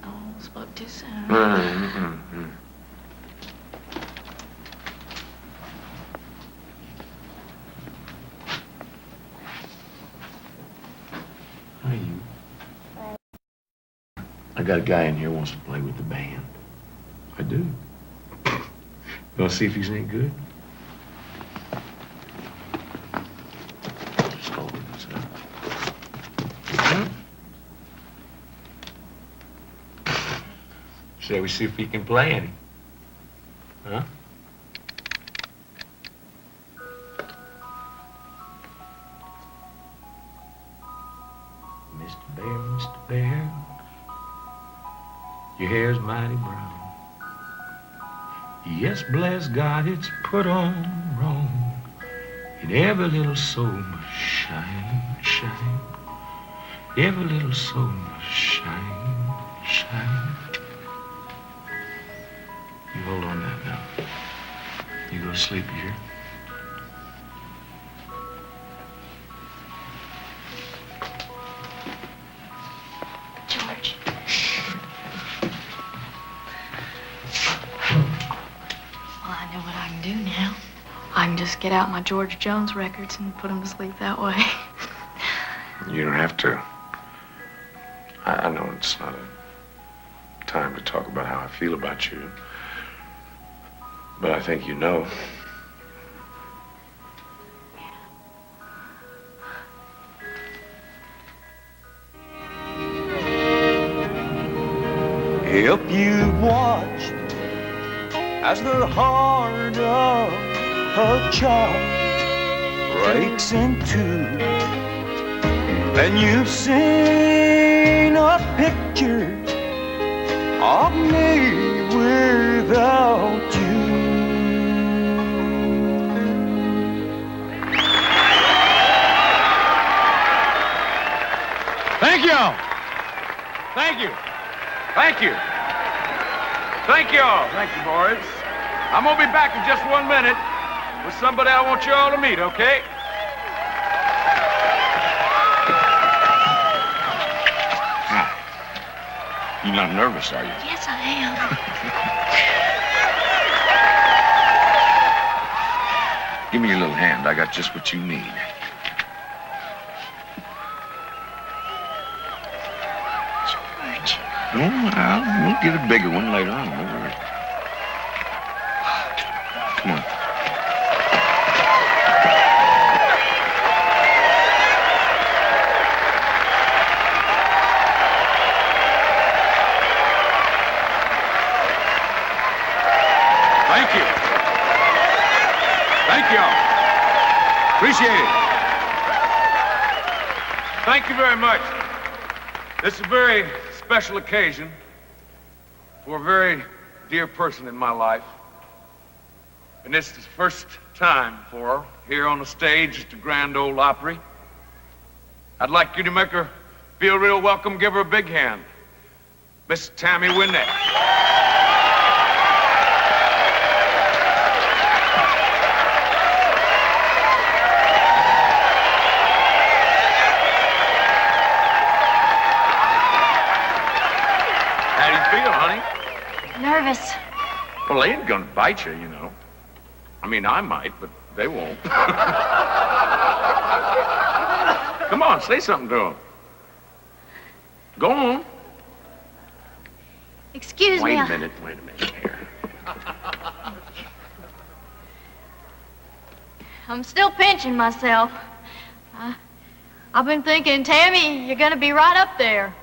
oh, spoke too soon. Mm-hmm. Hey, you. I got a guy in here who wants to play with the band. I do. You want to see if he's any good? Just hold it, son. Shall we see if he can play any? Huh? Mr. Bear, Your hair's mighty brown. Yes, bless God, it's put on wrong. And every little soul must shine, shine. Every little soul must shine, shine. You hold on that now. You go to sleep here. George. Well, I know what I can do now. I can just get out my George Jones records and put them to sleep that way. You don't have to. I know it's not a time to talk about how I feel about you. But I think you know. If you watched as the heart of a child breaks in two, then you've seen a picture of me without you. Thank you. Thank you. Thank you. Thank you all. Thank you, boys. I'm gonna be back in just 1 minute with somebody I want you all to meet, okay? You're not nervous, are you? Yes, I am. Give me your little hand. I got just what you need. George. We'll get a bigger one later on. Don't worry. Come on. Thank you. Thank you all. Appreciate it. Thank you very much. This is a very special occasion for a very dear person in my life. And this is the first time for her here on the stage at the Grand Ole Opry. I'd like you to make her feel real welcome. Give her a big hand. Miss Tammy Wynette. How do you feel, honey? Nervous. Well, they ain't gonna bite you, you know. I mean, I might, but they won't. Come on, say something to them. Go on. Excuse me. Wait a minute here. I'm still pinching myself. I've been thinking, Tammy, you're gonna be right up there.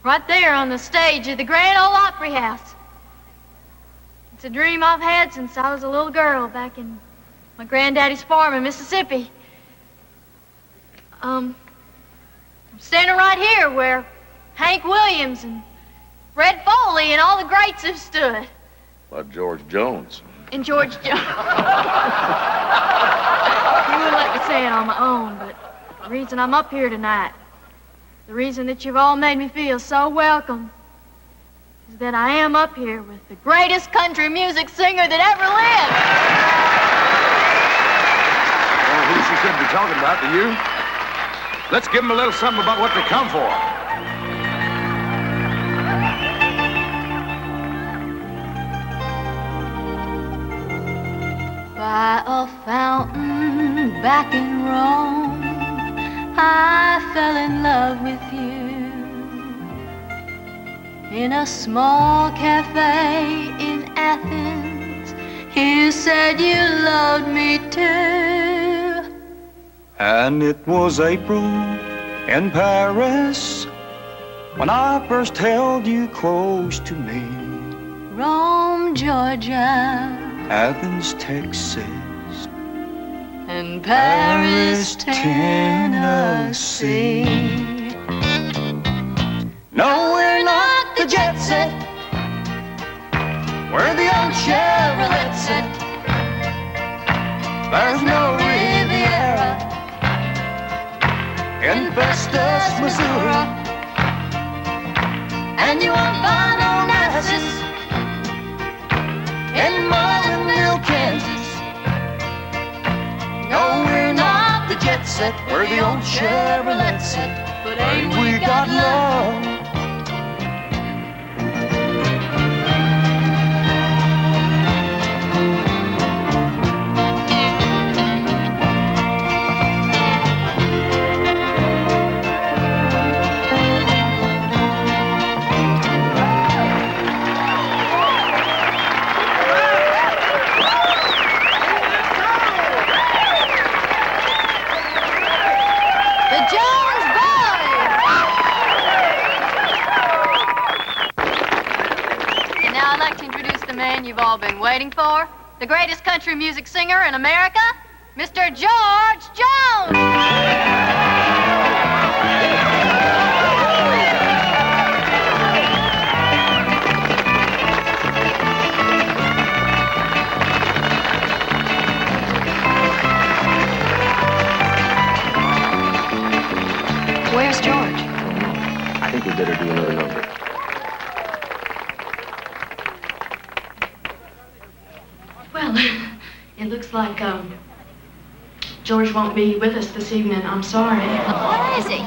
Right there on the stage of the Grand Ole Opry House. It's a dream I've had since I was a little girl back in my granddaddy's farm in Mississippi. I'm standing right here where Hank Williams and Fred Foley and all the greats have stood. Like George Jones. And George Jones. You wouldn't let me say it on my own, but the reason I'm up here tonight, the reason that you've all made me feel so welcome, is that I am up here with the greatest country music singer that ever lived. Well, who she could be talking about to you? Let's give them a little something about what they come for. By a fountain back in Rome, I fell in love with you. In a small cafe in Athens, you said you loved me too. And it was April in Paris when I first held you close to me. Rome, Georgia, Athens, Texas, and Paris, Tennessee. No, we're not the jet set There's no Riviera in Festus, Missouri. And you won't find Onassis in Mullinville, Kansas. No, we're not the jet set, we're the old Chevrolet set. But ain't we got love? You've all been waiting for, the greatest country music singer in America, Mr. George Jones. Where's George? I think we better do another number. Well, it looks like George won't be with us this evening. I'm sorry. Where is he?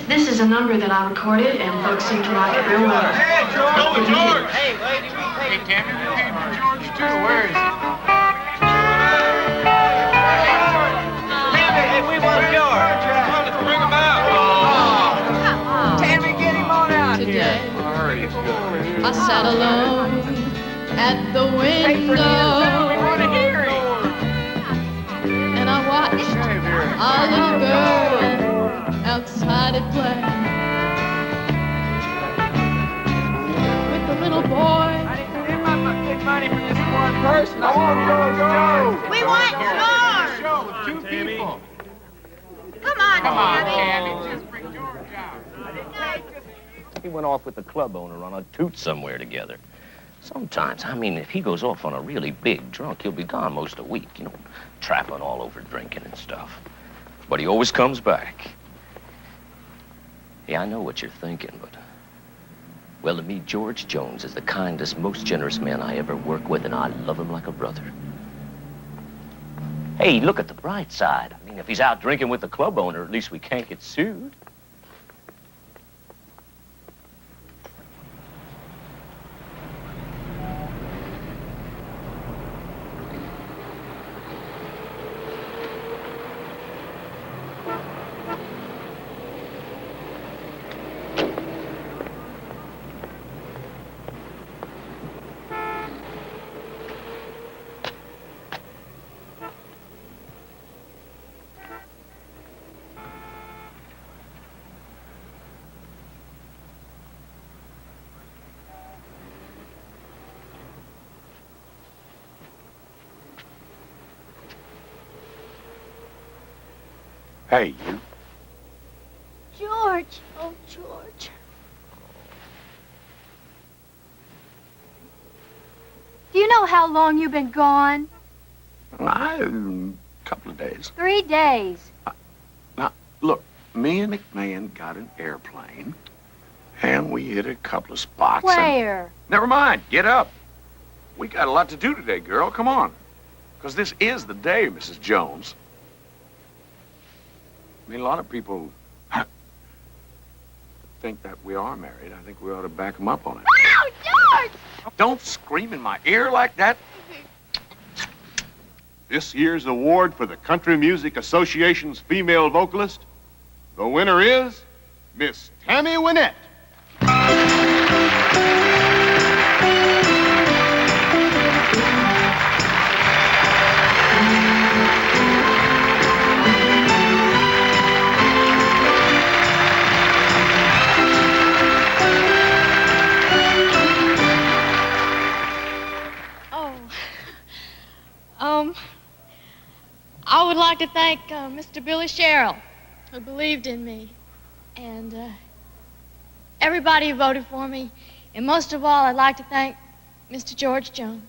This is a number that I recorded, and folks seem to like it real well. Hey, George! George! Hey, lady, hey, Tammy, we paid for George, too. Where is he? Tammy, hey, we want George. Come on, let's bring him out. Oh. Tammy, get him on out Today, here. Hurry, I sat alone at the window, and I watched a little girl outside at play with the little boy. I didn't get my big money for this one person. I want George. We want George. Show with two people. Come on, Tammy. Just bring George out. He went off with the club owner on a toot somewhere together. Sometimes, I mean, if he goes off on a really big drunk, he'll be gone most of the week, you know, trapping all over drinking and stuff. But he always comes back. Yeah, I know what you're thinking, but... Well, to me, George Jones is the kindest, most generous man I ever worked with, and I love him like a brother. Hey, look at the bright side. I mean, if he's out drinking with the club owner, at least we can't get sued. Hey, you. George. Oh, George. Do you know how long you've been gone? A couple of days. 3 days. Now, look, me and McMahon got an airplane, and we hit a couple of spots. Where? Never mind. Get up. We got a lot to do today, girl. Come on. Because this is the day, Mrs. Jones. I mean, a lot of people think that we are married. I think we ought to back them up on it. Oh, George! Don't scream in my ear like that. This year's award for the Country Music Association's female vocalist, the winner is Miss Tammy Wynette. I would like to thank Mr. Billy Sherrill, who believed in me, and everybody who voted for me, and most of all, I'd like to thank Mr. George Jones.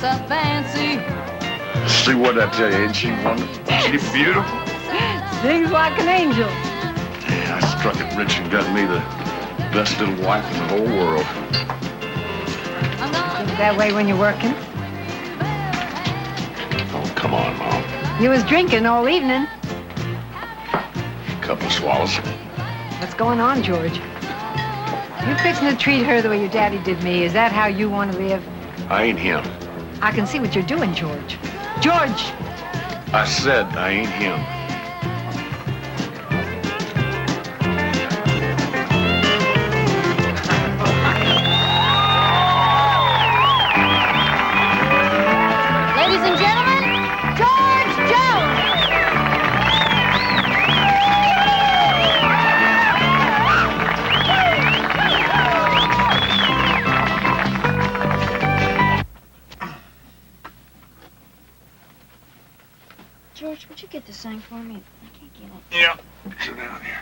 dress up fancy. See what I tell you, ain't she wonderful? She's beautiful. Sings like an angel. Yeah, I struck it rich and got me the best little wife in the whole world. Is that way when you're working? Oh, come on, Mom. You was drinking all evening. Couple of swallows. What's going on, George? You fixing to treat her the way your daddy did me? Is that how you want to live? I ain't him. I can see what you're doing, George. George! I said I ain't him. Ladies and gentlemen, George Jones. George, would you get this thing for me? I can't get it. Yeah. Sit down here.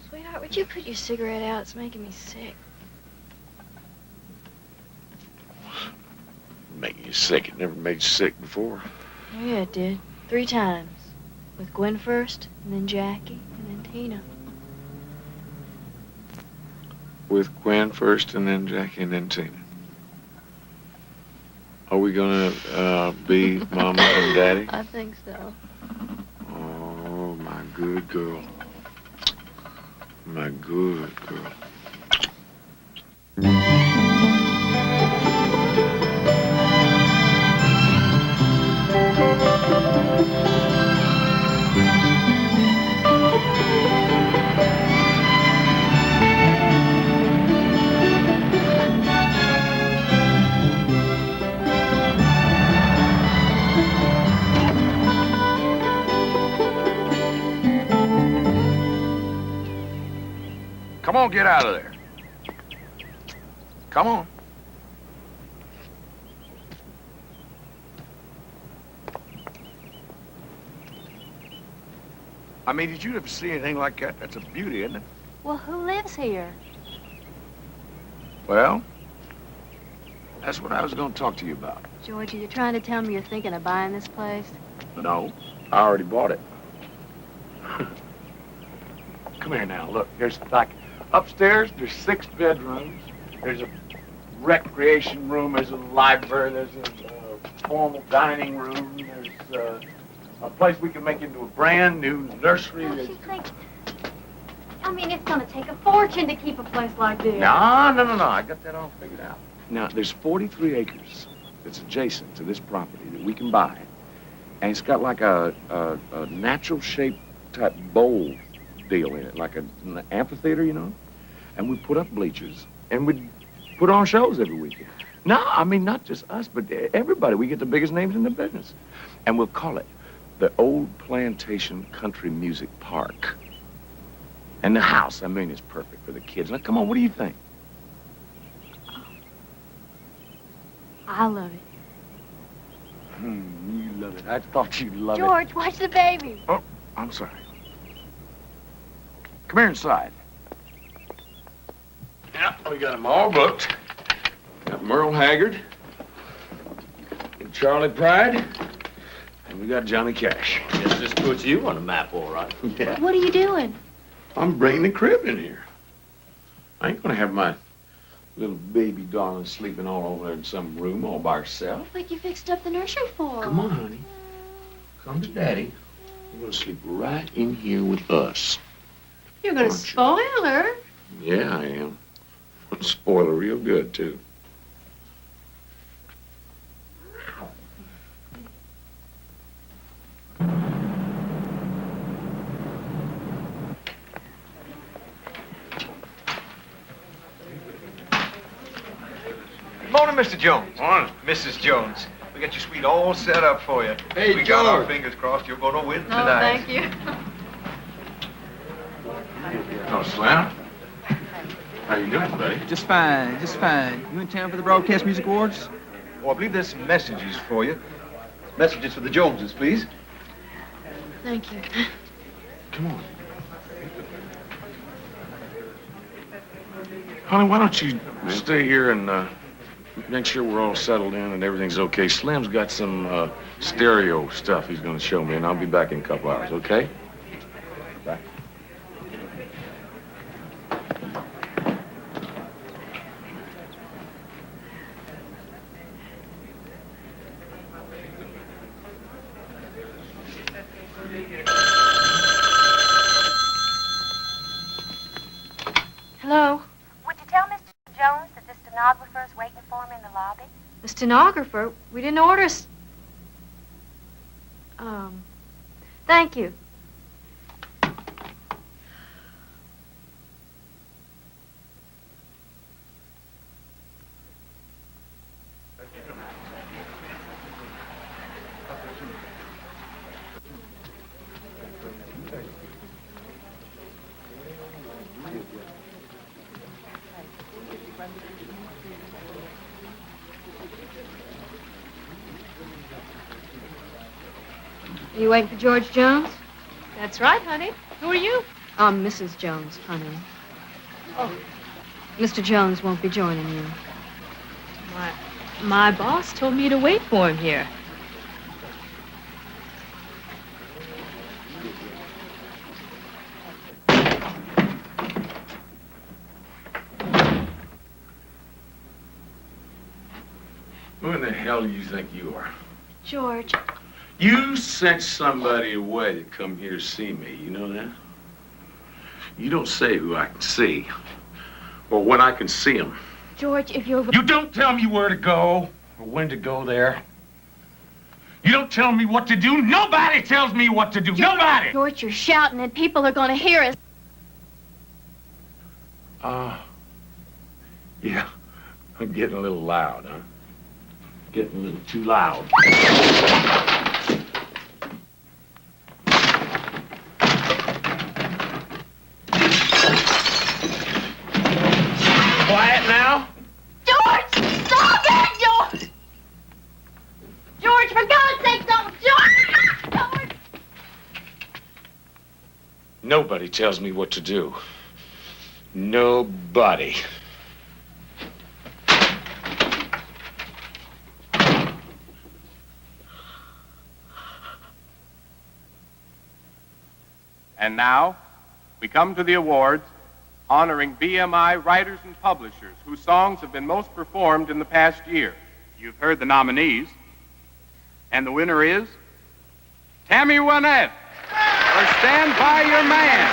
Sweetheart, would you put your cigarette out? It's making me sick. Making you sick. It never made you sick before. Oh, yeah, it did. 3 times. With Gwen first, and then Jackie, and then Tina. With Gwen first, and then Jackie, and then Tina. Are we gonna be Mama and Daddy? I think so. Oh, my good girl. My good girl. Come on, get out of there. Come on. I mean, did you ever see anything like that? That's a beauty, isn't it? Well, who lives here? Well, that's what I was going to talk to you about. Georgie, you're trying to tell me you're thinking of buying this place? No, I already bought it. Come here now, look. There's like upstairs, there's 6 bedrooms. There's a recreation room, there's a library, there's a formal dining room, there's a place we can make into a brand new nursery. Don't you think... I mean, it's gonna take a fortune to keep a place like this. No, I got that all figured out. Now, there's 43 acres that's adjacent to this property that we can buy. And it's got like a natural shape type bowl deal in it, like an amphitheater, you know? And we put up bleachers, and we put on shows every weekend. No, I mean, not just us, but everybody. We get the biggest names in the business. And we'll call it the Old Plantation Country Music Park. And the house, I mean, is perfect for the kids. Now, come on, what do you think? I love it. You love it. I thought you'd love it. George, watch the baby. Oh, I'm sorry. Come here inside. Yeah, we got them all booked. Got Merle Haggard, and Charlie Pride, and we got Johnny Cash. Guess this puts you on the map, all right. Yeah. What are you doing? I'm bringing the crib in here. I ain't gonna have my little baby darling sleeping all over there in some room all by herself. What you fixed up the nursery for? Come on, honey. Come to Daddy. You're gonna sleep right in here with us. You're gonna spoil her. Yeah, I am. Spoil her real good, too. Morning, Mr. Jones. Morning. Mrs. Jones. We got your suite all set up for you. Hey, we got our George. fingers crossed you're going to win No, tonight. thank you. Oh, Slam. How you doing, buddy? Just fine, just fine. You in town for the Broadcast Music Awards? Oh, I believe there's some messages for you. Messages for the Joneses, please. Thank you. Come on. Honey, why don't you stay here and make sure we're all settled in and everything's okay. Slim's got some stereo stuff he's going to show me, and I'll be back in a couple hours, okay? Bye. Hello? Would you tell Mr. Jones that the stenographer's waiting for him in the lobby? The stenographer? We didn't order thank you. Are you waiting for George Jones? That's right, honey. Who are you? I'm Mrs. Jones, honey. Oh, Mr. Jones won't be joining you. my boss told me to wait for him here. Who in the hell do you think you are? George. You sent somebody away to come here to see me, you know that? You don't say who I can see, or when I can see him. George, if you're... You don't tell me where to go, or when to go there. You don't tell me what to do. Nobody tells me what to do. Nobody! George, you're shouting and people are going to hear us. Yeah. I'm getting a little loud, huh? Getting a little too loud. Quiet now. George! Stop it, George! George, for God's sake, don't! George! Nobody tells me what to do. Nobody. And now, we come to the awards honoring BMI writers and publishers whose songs have been most performed in the past year. You've heard the nominees, and the winner is Tammy Wynette for Stand By Your Man.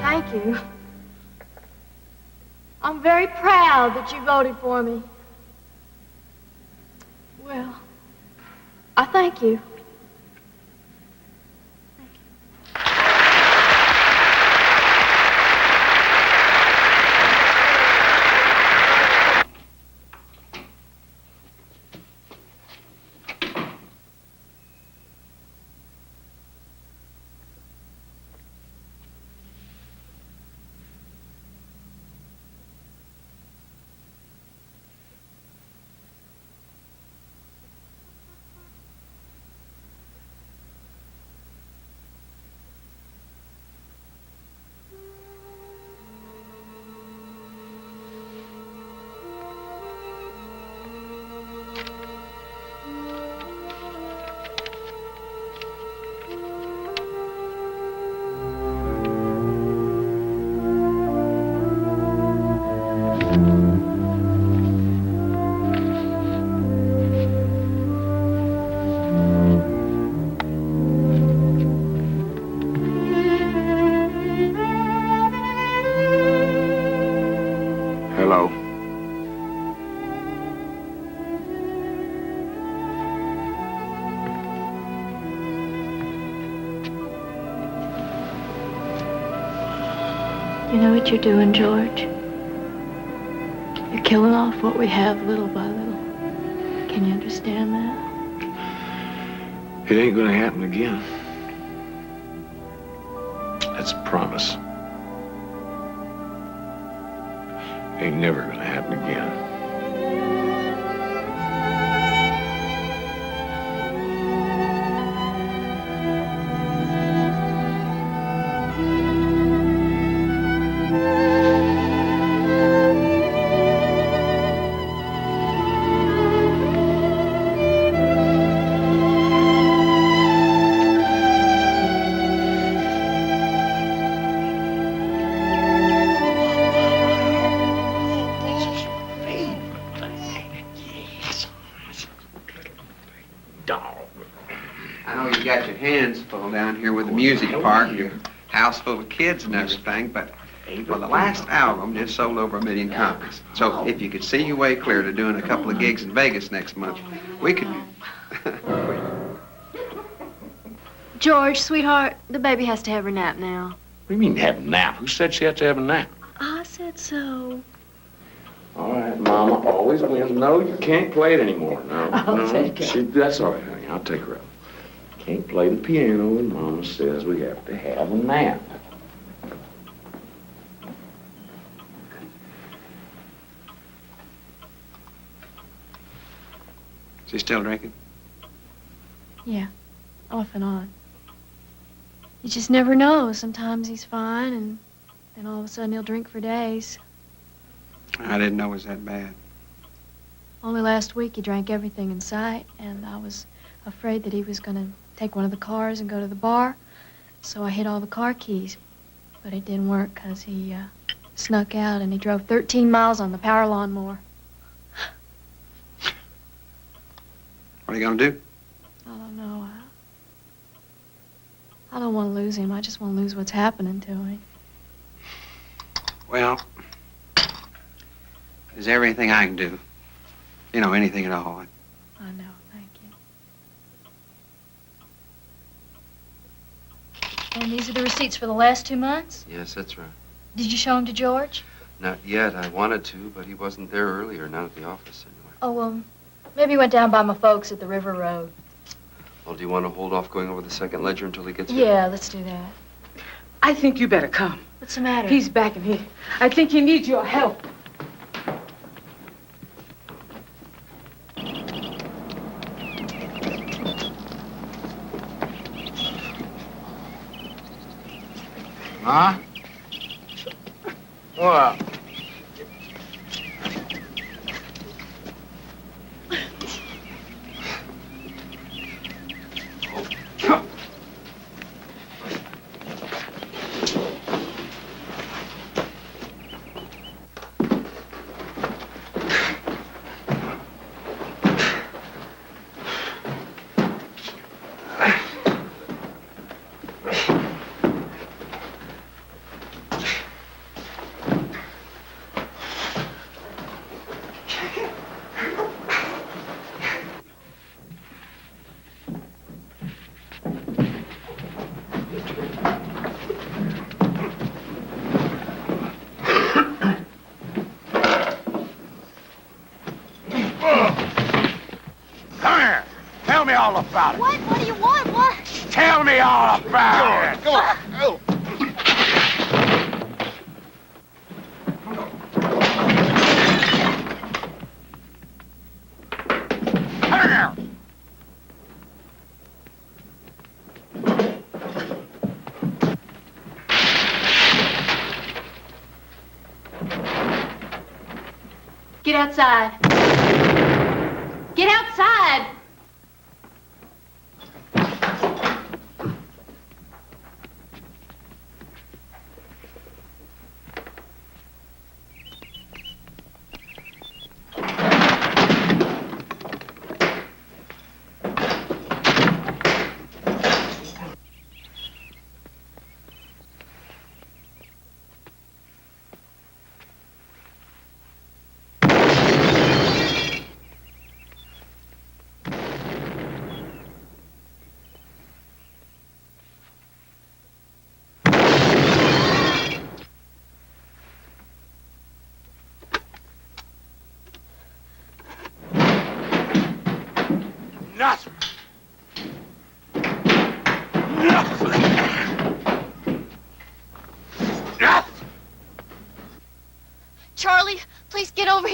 Thank you. I'm very proud that you voted for me. Well, I thank you. Hello. You know what you're doing, George? You're killing off what we have little by little. Can you understand that? It ain't gonna happen again. That's a promise. Ain't never gonna happen again. I know you got your hands full down here with the music park, and your house full of kids and everything, but well, the last album just sold over 1 million copies. So if you could see your way clear to doing a couple of gigs in Vegas next month, we could... George, sweetheart, the baby has to have her nap now. What do you mean have a nap? Who said she had to have a nap? I said so. All right, Mama always wins. No, you can't play it anymore. No, I'll take it. That's all right, honey. I'll take her up. Can't play the piano when Mama says we have to have a nap. Is he still drinking? Yeah, off and on. You just never know. Sometimes he's fine, and then all of a sudden he'll drink for days. I didn't know it was that bad. Only last week he drank everything in sight, and I was afraid that he was going to take one of the cars and go to the bar, so I hid all the car keys. But it didn't work because he snuck out and he drove 13 miles on the power lawnmower. What are you going to do? I don't know. I don't want to lose him. I just want to lose what's happening to him. Well, is there anything I can do? You know, anything at all. I know, thank you. And these are the receipts for the last 2 months? Yes, that's right. Did you show them to George? Not yet. I wanted to, but he wasn't there earlier, not at the office anyway. Oh, maybe he went down by my folks at the River Road. Well, do you want to hold off going over the second ledger until he gets here? Yeah, let's do that. I think you better come. What's the matter? He's back in here. I think he needs your help. Huh? What? Tell me all about it. What? What do you want? What? Tell me all about it. Go on. Go. Get outside. Get outside! Nothing.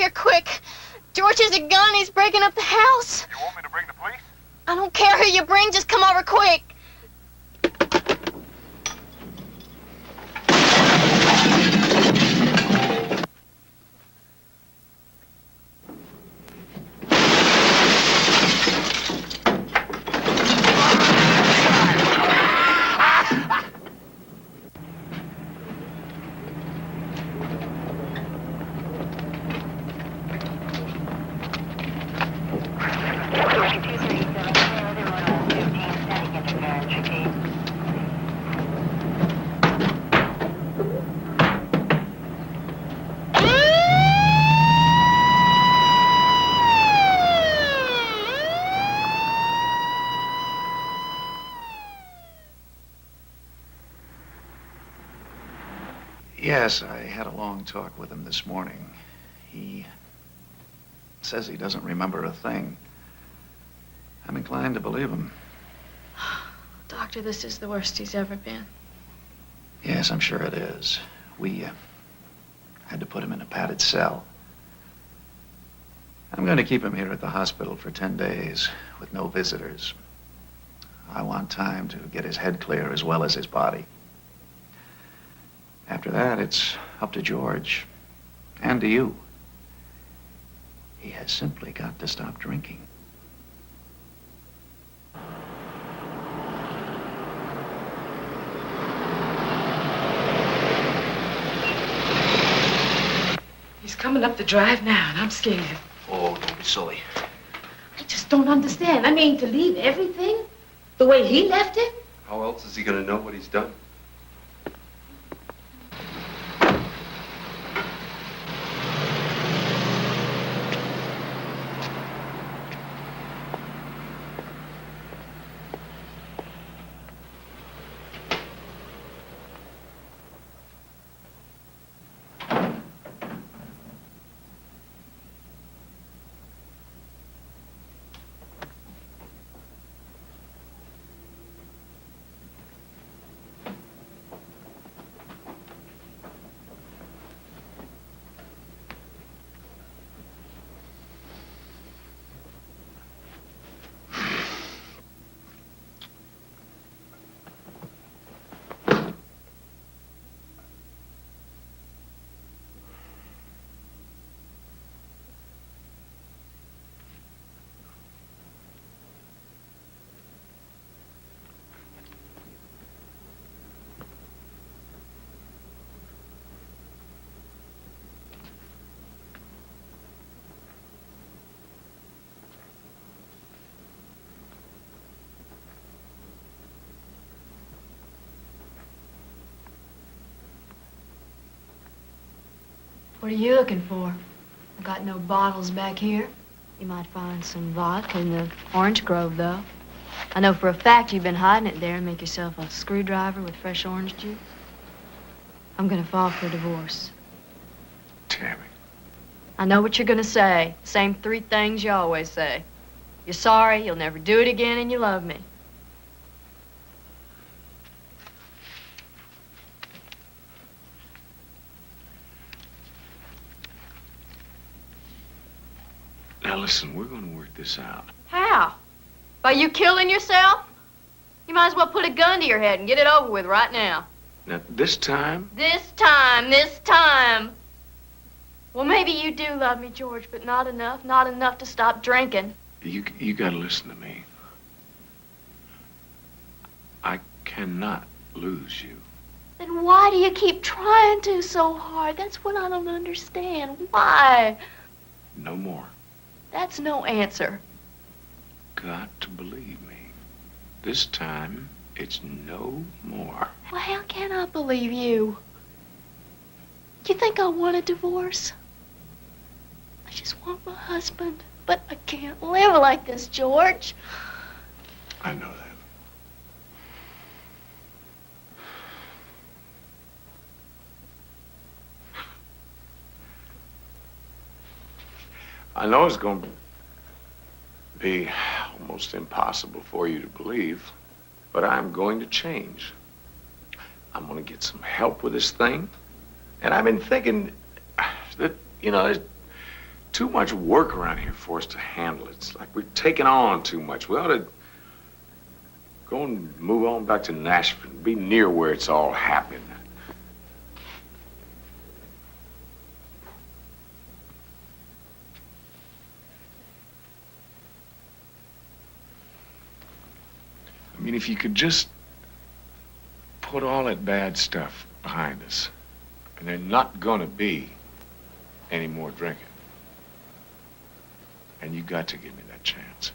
here quick. George has a gun. He's breaking up the house. You want me to bring the police? I don't care who you bring. Just come over quick. Yes, I had a long talk with him this morning. He says he doesn't remember a thing. I'm inclined to believe him. Doctor, this is the worst he's ever been. Yes, I'm sure it is. We had to put him in a padded cell. I'm going to keep him here at the hospital for 10 days with no visitors. I want time to get his head clear as well as his body. After that, it's up to George and to you. He has simply got to stop drinking. He's coming up the drive now, and I'm scared. Oh, don't be silly. I just don't understand. I mean, to leave everything the way he left it? How else is he going to know what he's done? What are you looking for? I've got no bottles back here. You might find some vodka in the orange grove, though. I know for a fact you've been hiding it there and make yourself a screwdriver with fresh orange juice. I'm gonna file for divorce. Tammy. I know what you're gonna say. Same 3 things you always say. You're sorry, you'll never do it again, and you love me. Now listen, we're going to work this out. How? By you killing yourself? You might as well put a gun to your head and get it over with right now. Now, this time, This time. Well, maybe you do love me, George, but not enough to stop drinking. you got to listen to me. I cannot lose you. Then why do you keep trying to so hard? That's what I don't understand. Why? No more. That's no answer. Got to believe me. This time, it's no more. Well, how can I believe you? You think I want a divorce? I just want my husband. But I can't live like this, George. I know that. I know it's going to be almost impossible for you to believe, but I'm going to change. I'm going to get some help with this thing. And I've been thinking that, too much work around here for us to handle. It's like we're taking on too much. We ought to go and move on back to Nashville, be near where it's all happening. I mean, if you could just put all that bad stuff behind us, and there's not gonna be any more drinking. And you got to give me that chance.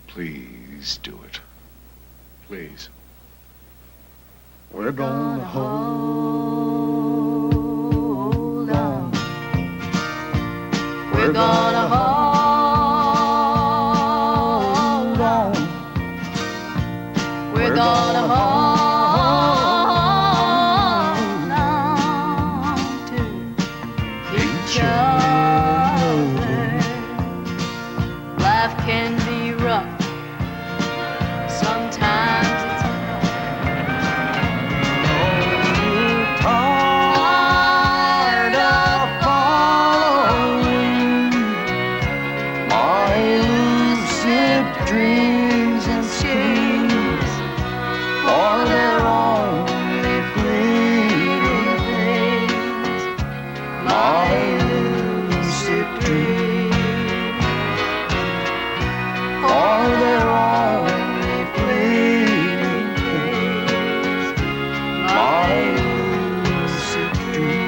Please do it. Please. We're gonna hold on. We're gonna hold on. We're gonna hold on to each other. Life can be rough. Sometimes it's tired of following my lucid dreams and schemes for their only fleeting things. My lucid dreams for their only fleeting things. My lucid dreams.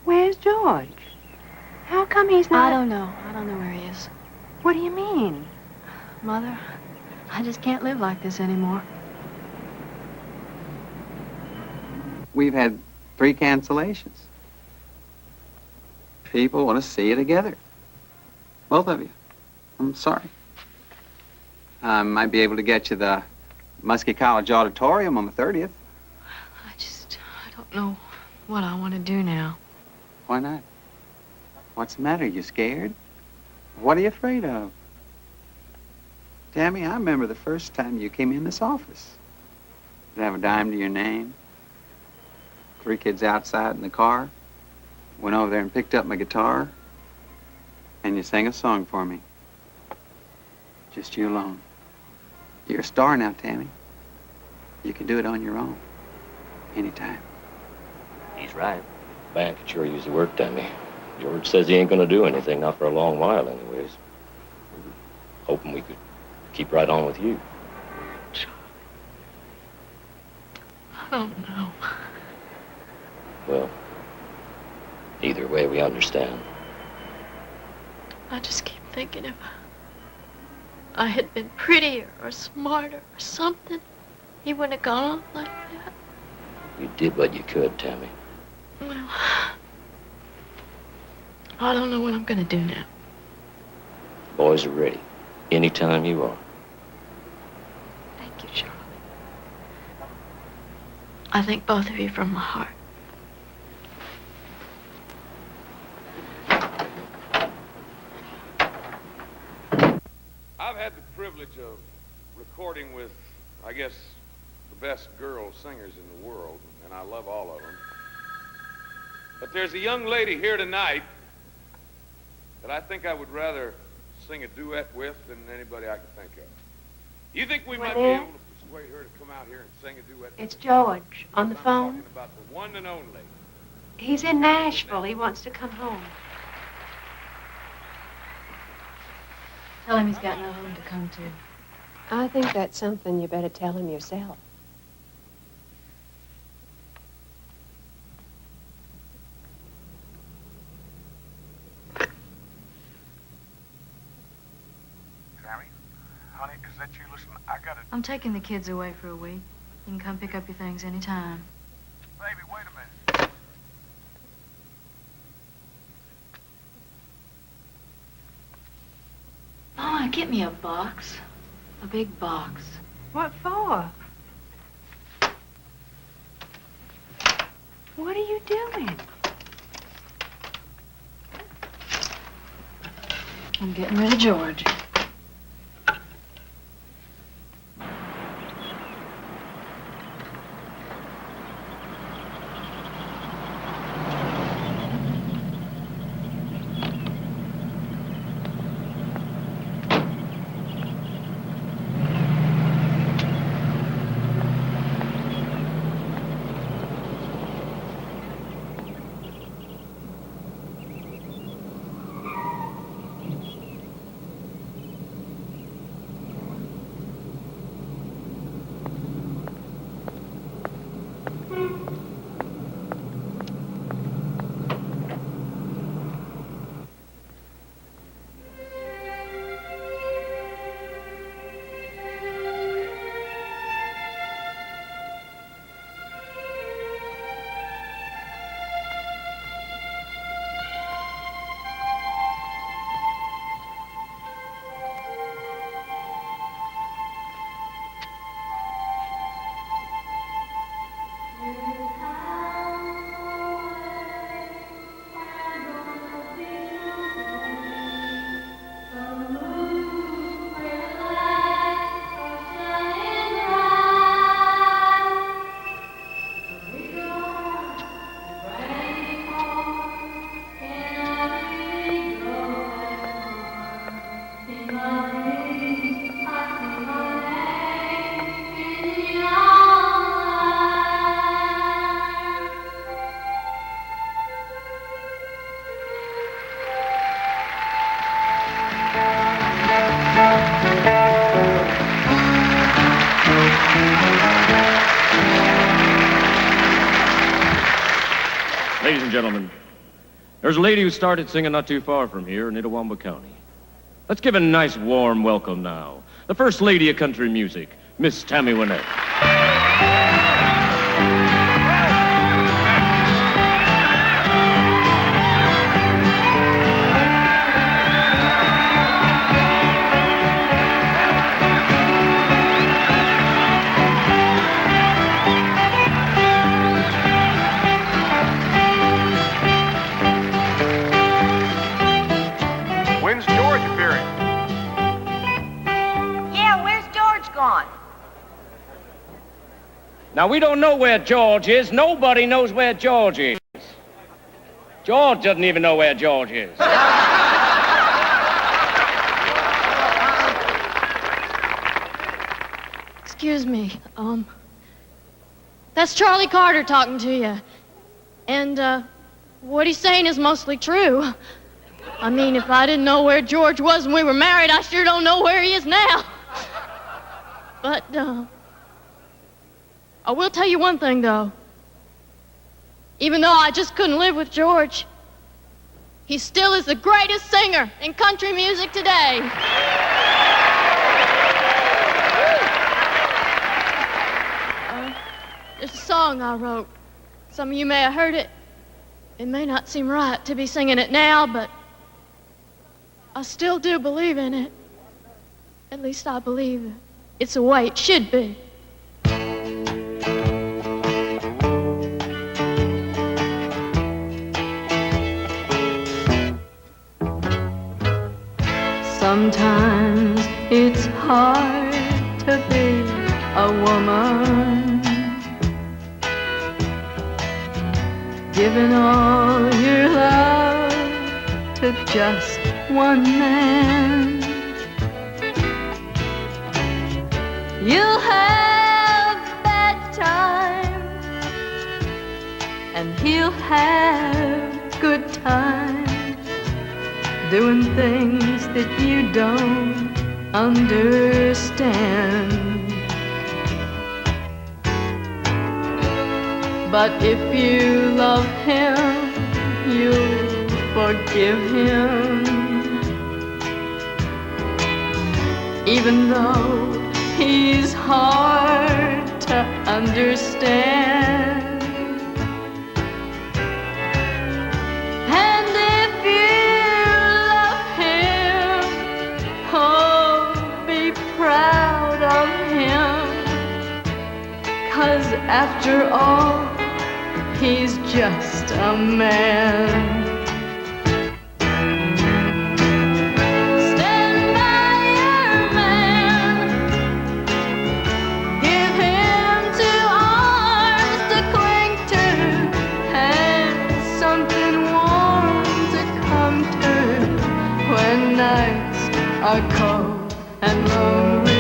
Where's George? How come he's not? I don't know. I don't know where he is. What do you mean? Mother, I just can't live like this anymore. We've had 3 cancellations. People want to see you together. Both of you. I'm sorry. I might be able to get you the Muskie College Auditorium on the 30th. I don't know what I want to do now. Why not? What's the matter? You scared? What are you afraid of? Tammy, I remember the first time you came in this office. Didn't have a dime to your name. 3 kids outside in the car. Went over there and picked up my guitar. And you sang a song for me. Just you alone. You're a star now, Tammy. You can do it on your own. Anytime. He's right. Band could sure use the work, Tammy. George says he ain't gonna do anything, not for a long while anyways. Hoping we could keep right on with you. I don't know. Well, either way, we understand. I just keep thinking if I had been prettier or smarter or something, he wouldn't have gone off like that. You did what you could, Tammy. Well, I don't know what I'm gonna do now. Boys are ready. Anytime you are. Thank you, Charlie. I thank both of you from my heart. I've had the privilege of recording with, I guess, the best girl singers in the world, and I love all of them. But there's a young lady here tonight that I think I would rather sing a duet with than anybody I can think of. You think we might be able to persuade her to come out here and sing a duet with It's us? George on the I'm phone. talking about the one and only. He's in Nashville. He wants to come home. Tell him he's got no home to come to. I think that's something you better tell him yourself. Tammy, honey, is that you? Listen, I gotta... I'm taking the kids away for a week. You can come pick up your things anytime. Baby, wait a minute. Donna, get me a box. A big box. What for? What are you doing? I'm getting rid of George. Ladies and gentlemen, there's a lady who started singing not too far from here in Itawamba County. Let's give a nice warm welcome now. The First Lady of Country Music, Miss Tammy WYNETTE. When's George appearing? Yeah, where's George gone? Now, we don't know where George is. Nobody knows where George is. George doesn't even know where George is. Excuse me, that's Charlie Carter talking to you. And, what he's saying is mostly true. I mean, if I didn't know where George was when we were married, I sure don't know where he is now. But, I will tell you one thing, though. Even though I just couldn't live with George, he still is the greatest singer in country music today. There's a song I wrote. Some of you may have heard it. It may not seem right to be singing it now, but I still do believe in it. At least I believe it's the way it should be. Sometimes it's hard to be a woman, giving all your love to just one man. You'll have bad times, and he'll have good times, doing things that you don't understand. But if you love him, you'll forgive him, even though he's hard to understand. And if you love him, oh, After all, he's just a man. Stand by your man. Give him 2 arms to cling to and something warm to come to when nights are cold and lonely.